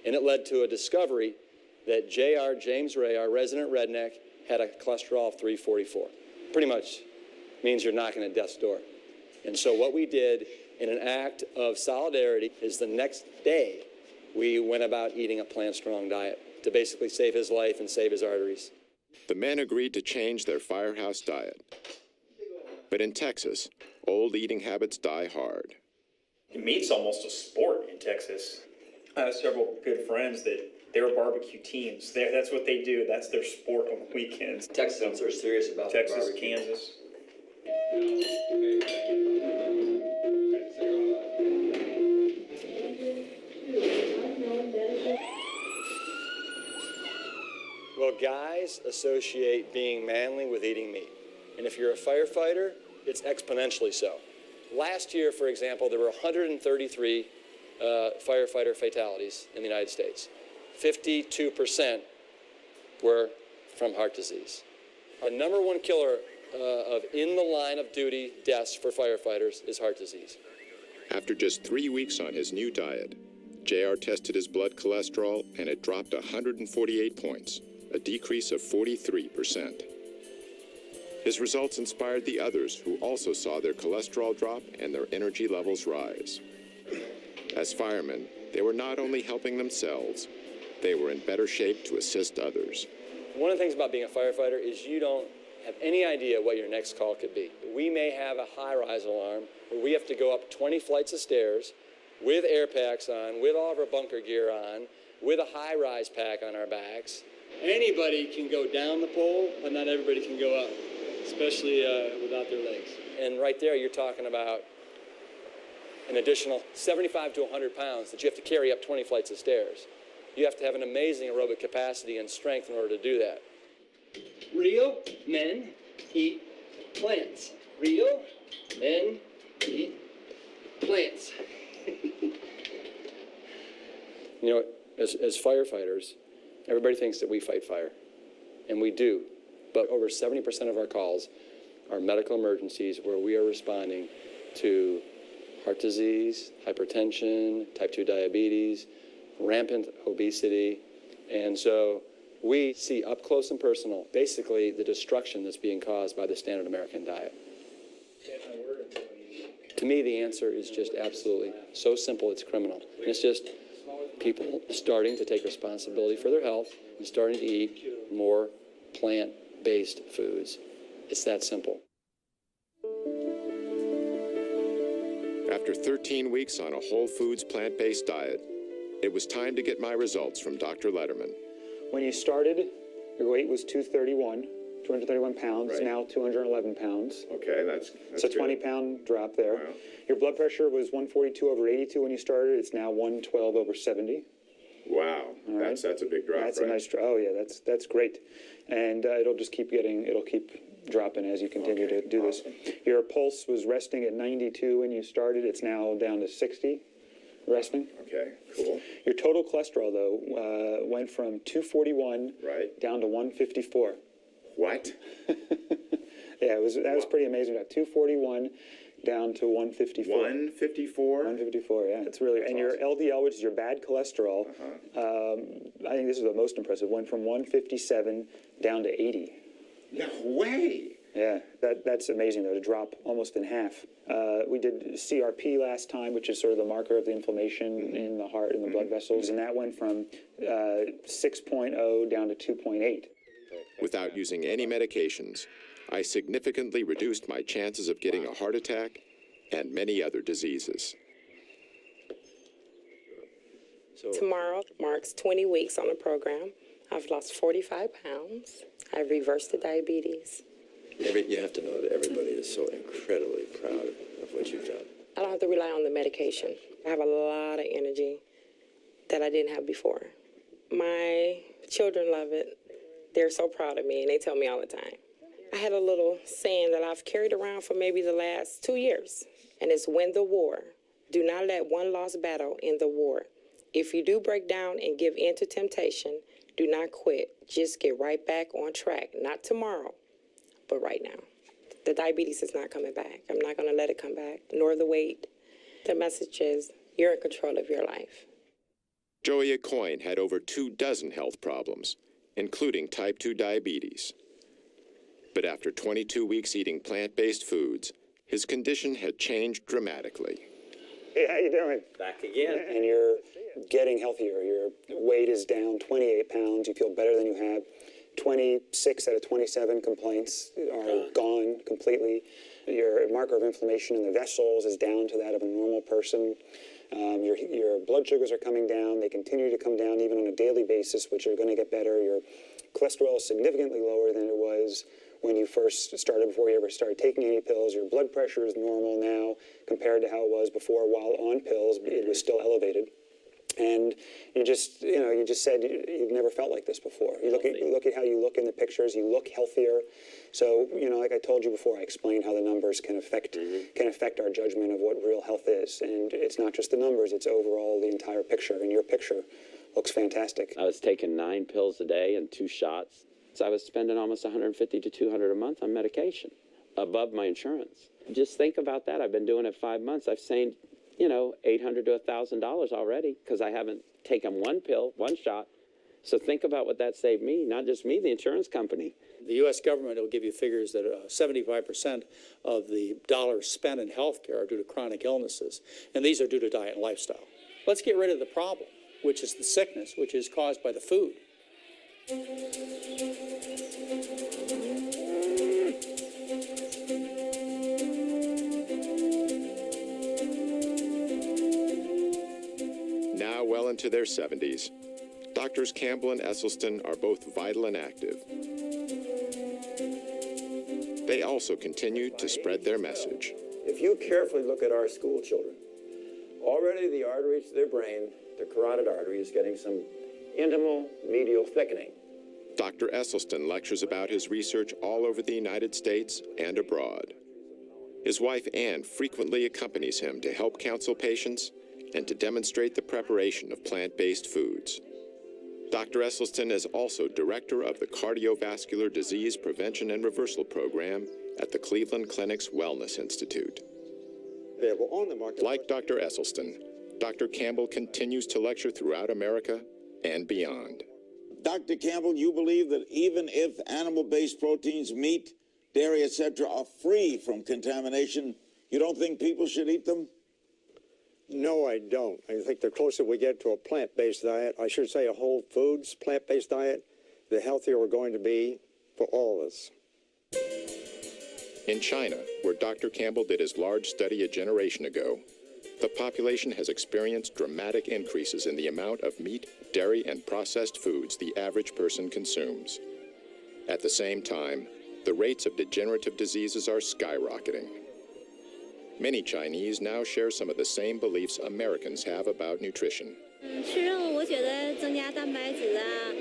and it led to a discovery that James Ray, our resident redneck, had a cholesterol of 344. Pretty much means you're knocking at death's door. And so what we did in an act of solidarity is the next day we went about eating a plant-strong diet to basically save his life and save his arteries. The men agreed to change their firehouse diet. But in Texas, old eating habits die hard. Meat's almost a sport in Texas. I have several good friends that they're barbecue teams. That's what they do. That's their sport on the weekends. Texans are serious about Texas, barbecue. Kansas. Well, guys associate being manly with eating meat. And if you're a firefighter, it's exponentially so. Last year, for example, there were 133 firefighter fatalities in the United States. 52% were from heart disease. The number one killer of in the line of duty deaths for firefighters is heart disease. After just 3 weeks on his new diet, JR tested his blood cholesterol and it dropped 148 points, a decrease of 43%. His results inspired the others who also saw their cholesterol drop and their energy levels rise. As firemen, they were not only helping themselves, they were in better shape to assist others. One of the things about being a firefighter is you don't have any idea what your next call could be. We may have a high-rise alarm where we have to go up 20 flights of stairs with air packs on, with all of our bunker gear on, with a high-rise pack on our backs. Anybody can go down the pole, but not everybody can go up, especially without their legs. And right there, you're talking about an additional 75 to 100 pounds that you have to carry up 20 flights of stairs. You have to have an amazing aerobic capacity and strength in order to do that. Real men eat plants. Real men eat plants. You know, as firefighters, everybody thinks that we fight fire, and we do. But over 70% of our calls are medical emergencies where we are responding to heart disease, hypertension, type 2 diabetes, rampant obesity. And so we see up close and personal, basically, the destruction that's being caused by the standard American diet. To me, the answer is just absolutely so simple, it's criminal. And it's just people starting to take responsibility for their health and starting to eat more plant-based foods. It's that simple. After 13 weeks on a whole foods plant-based diet, it was time to get my results from Dr. Letterman. When you started, your weight was 231 pounds, Right. now 211 pounds. Okay, that's It's a 20-pound drop there. Wow. Your blood pressure was 142/82 when you started. It's now 112/70. Wow, All right. that's a big drop, That's right? a nice drop. Oh yeah, that's great, and it'll just keep dropping as you continue to do this. Your pulse was resting at 92 when you started. It's now down to 60, resting. Okay, cool. Your total cholesterol though went from 241 down to 154. What? Yeah, that was pretty amazing. About 241 down to 154. 154? 154, yeah. It's really, and your LDL, which is your bad cholesterol, I think this is the most impressive, went from 157 down to 80. No way. Yeah, that's amazing, though, to drop almost in half. We did CRP last time, which is sort of the marker of the inflammation in the heart and the blood vessels, and that went from 6.0 down to 2.8. Without using any medications, I significantly reduced my chances of getting a heart attack and many other diseases. Tomorrow marks 20 weeks on the program. I've lost 45 pounds. I've reversed the diabetes. You have to know that everybody is so incredibly proud of what you've done. I don't have to rely on the medication. I have a lot of energy that I didn't have before. My children love it. They're so proud of me, and they tell me all the time. I had a little saying that I've carried around for maybe the last 2 years, and it's win the war. Do not let one lost battle end the war. If you do break down and give in to temptation, do not quit. Just get right back on track. Not tomorrow, but right now. The diabetes is not coming back. I'm not going to let it come back, nor the weight. The message is you're in control of your life. Joey Coyne had over 24 health problems, including type 2 diabetes. But after 22 weeks eating plant-based foods, his condition had changed dramatically. Hey, how you doing? Back again. And you're getting healthier. Your weight is down 28 pounds. You feel better than you have. 26 out of 27 complaints are gone completely. Your marker of inflammation in the vessels is down to that of a normal person. Your blood sugars are coming down. They continue to come down even on a daily basis, which are going to get better. Your cholesterol is significantly lower than it was when you first started, before you ever started taking any pills. Your blood pressure is normal now compared to how it was before. While on pills, it was still elevated. And you just said you've never felt like this before. You look at how you look in the pictures. You look healthier. So, like I told you before, I explained how the numbers can affect our judgment of what real health is. And it's not just the numbers, it's overall the entire picture. And your picture looks fantastic. I was taking 9 pills a day and 2 shots. So I was spending almost $150 to $200 a month on medication above my insurance. Just think about that. I've been doing it 5 months. I've saved, $800 to $1,000 already because I haven't taken 1 pill, 1 shot. So think about what that saved me, not just me, the insurance company. The U.S. government will give you figures that 75% of the dollars spent in health care are due to chronic illnesses, and these are due to diet and lifestyle. Let's get rid of the problem, which is the sickness, which is caused by the food. Now well into their 70s, Doctors Campbell and Esselstyn are both vital and active. They also continue to spread their message. If you carefully look at our school children, already the arteries to their brain, the carotid artery, is getting some intimal medial thickening. Dr. Esselstyn lectures about his research all over the United States and abroad. His wife, Ann, frequently accompanies him to help counsel patients and to demonstrate the preparation of plant-based foods. Dr. Esselstyn is also director of the Cardiovascular Disease Prevention and Reversal Program at the Cleveland Clinic's Wellness Institute. Like Dr. Esselstyn, Dr. Campbell continues to lecture throughout America and beyond. Dr. Campbell, you believe that even if animal-based proteins, meat, dairy, etc., are free from contamination, you don't think people should eat them? No, I don't. I think the closer we get to a plant-based diet, I should say a whole foods plant-based diet, the healthier we're going to be for all of us. In China, where Dr. Campbell did his large study a generation ago, the population has experienced dramatic increases in the amount of meat, dairy, and processed foods the average person consumes. At the same time, the rates of degenerative diseases are skyrocketing. Many Chinese now share some of the same beliefs Americans have about nutrition. 吃肉，我觉得增加蛋白质啊，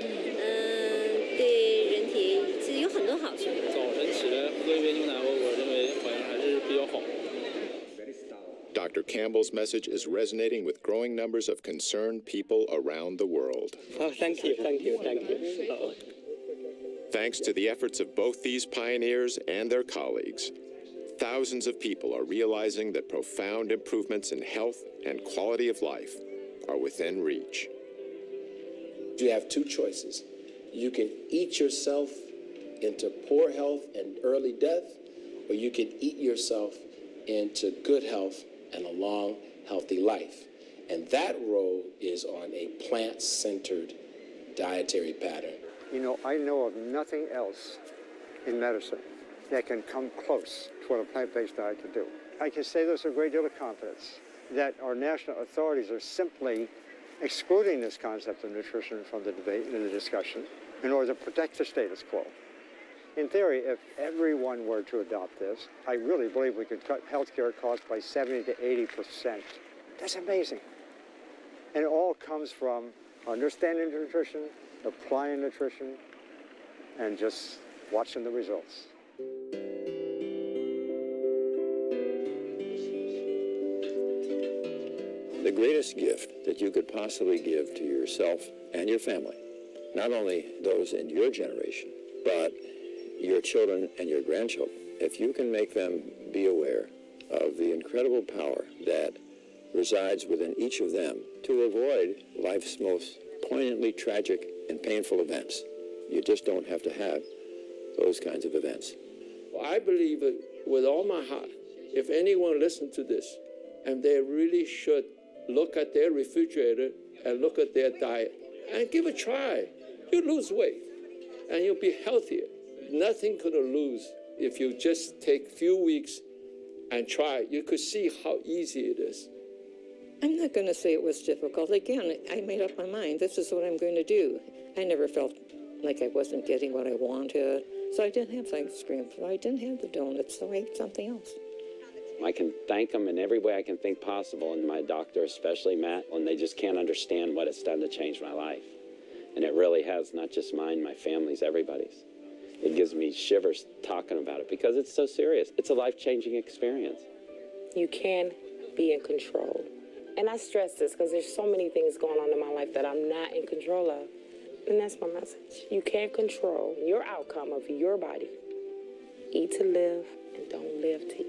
对人体其实有很多好处。早晨起来喝一杯牛奶，我认为好像还是比较好。 Dr. Campbell's message is resonating with growing numbers of concerned people around the world. Oh, thank you. Thanks to the efforts of both these pioneers and their colleagues, thousands of people are realizing that profound improvements in health and quality of life are within reach. You have two choices. You can eat yourself into poor health and early death, or you can eat yourself into good health and a long, healthy life. And that road is on a plant-centered dietary pattern. You know, I know of nothing else in medicine that can come close to what a plant-based diet can do. I can say this with a great deal of confidence, that our national authorities are simply excluding this concept of nutrition from the debate and the discussion in order to protect the status quo. In theory, if everyone were to adopt this, I really believe we could cut healthcare costs by 70 to 80%. That's amazing. And it all comes from understanding nutrition, applying nutrition, and just watching the results. The greatest gift that you could possibly give to yourself and your family, not only those in your generation, but your children and your grandchildren, if you can make them be aware of the incredible power that resides within each of them to avoid life's most poignantly tragic and painful events. You just don't have to have those kinds of events. I believe it with all my heart. If anyone listens to this, and they really should look at their refrigerator and look at their diet and give it a try. You lose weight and you'll be healthier. Nothing could lose if you just take a few weeks and try. You could see how easy it is. I'm not going to say it was difficult. Again, I made up my mind. This is what I'm going to do. I never felt like I wasn't getting what I wanted. So I didn't have ice cream. So I didn't have the donuts. So I ate something else. I can thank them in every way I can think possible, and my doctor especially, Matt, when they just can't understand what it's done to change my life. And it really has, not just mine, my family's, everybody's. It gives me shivers talking about it because it's so serious. It's a life-changing experience. You can be in control. And I stress this because there's so many things going on in my life that I'm not in control of. And that's my message. You can't control your outcome of your body. Eat to live and don't live to eat.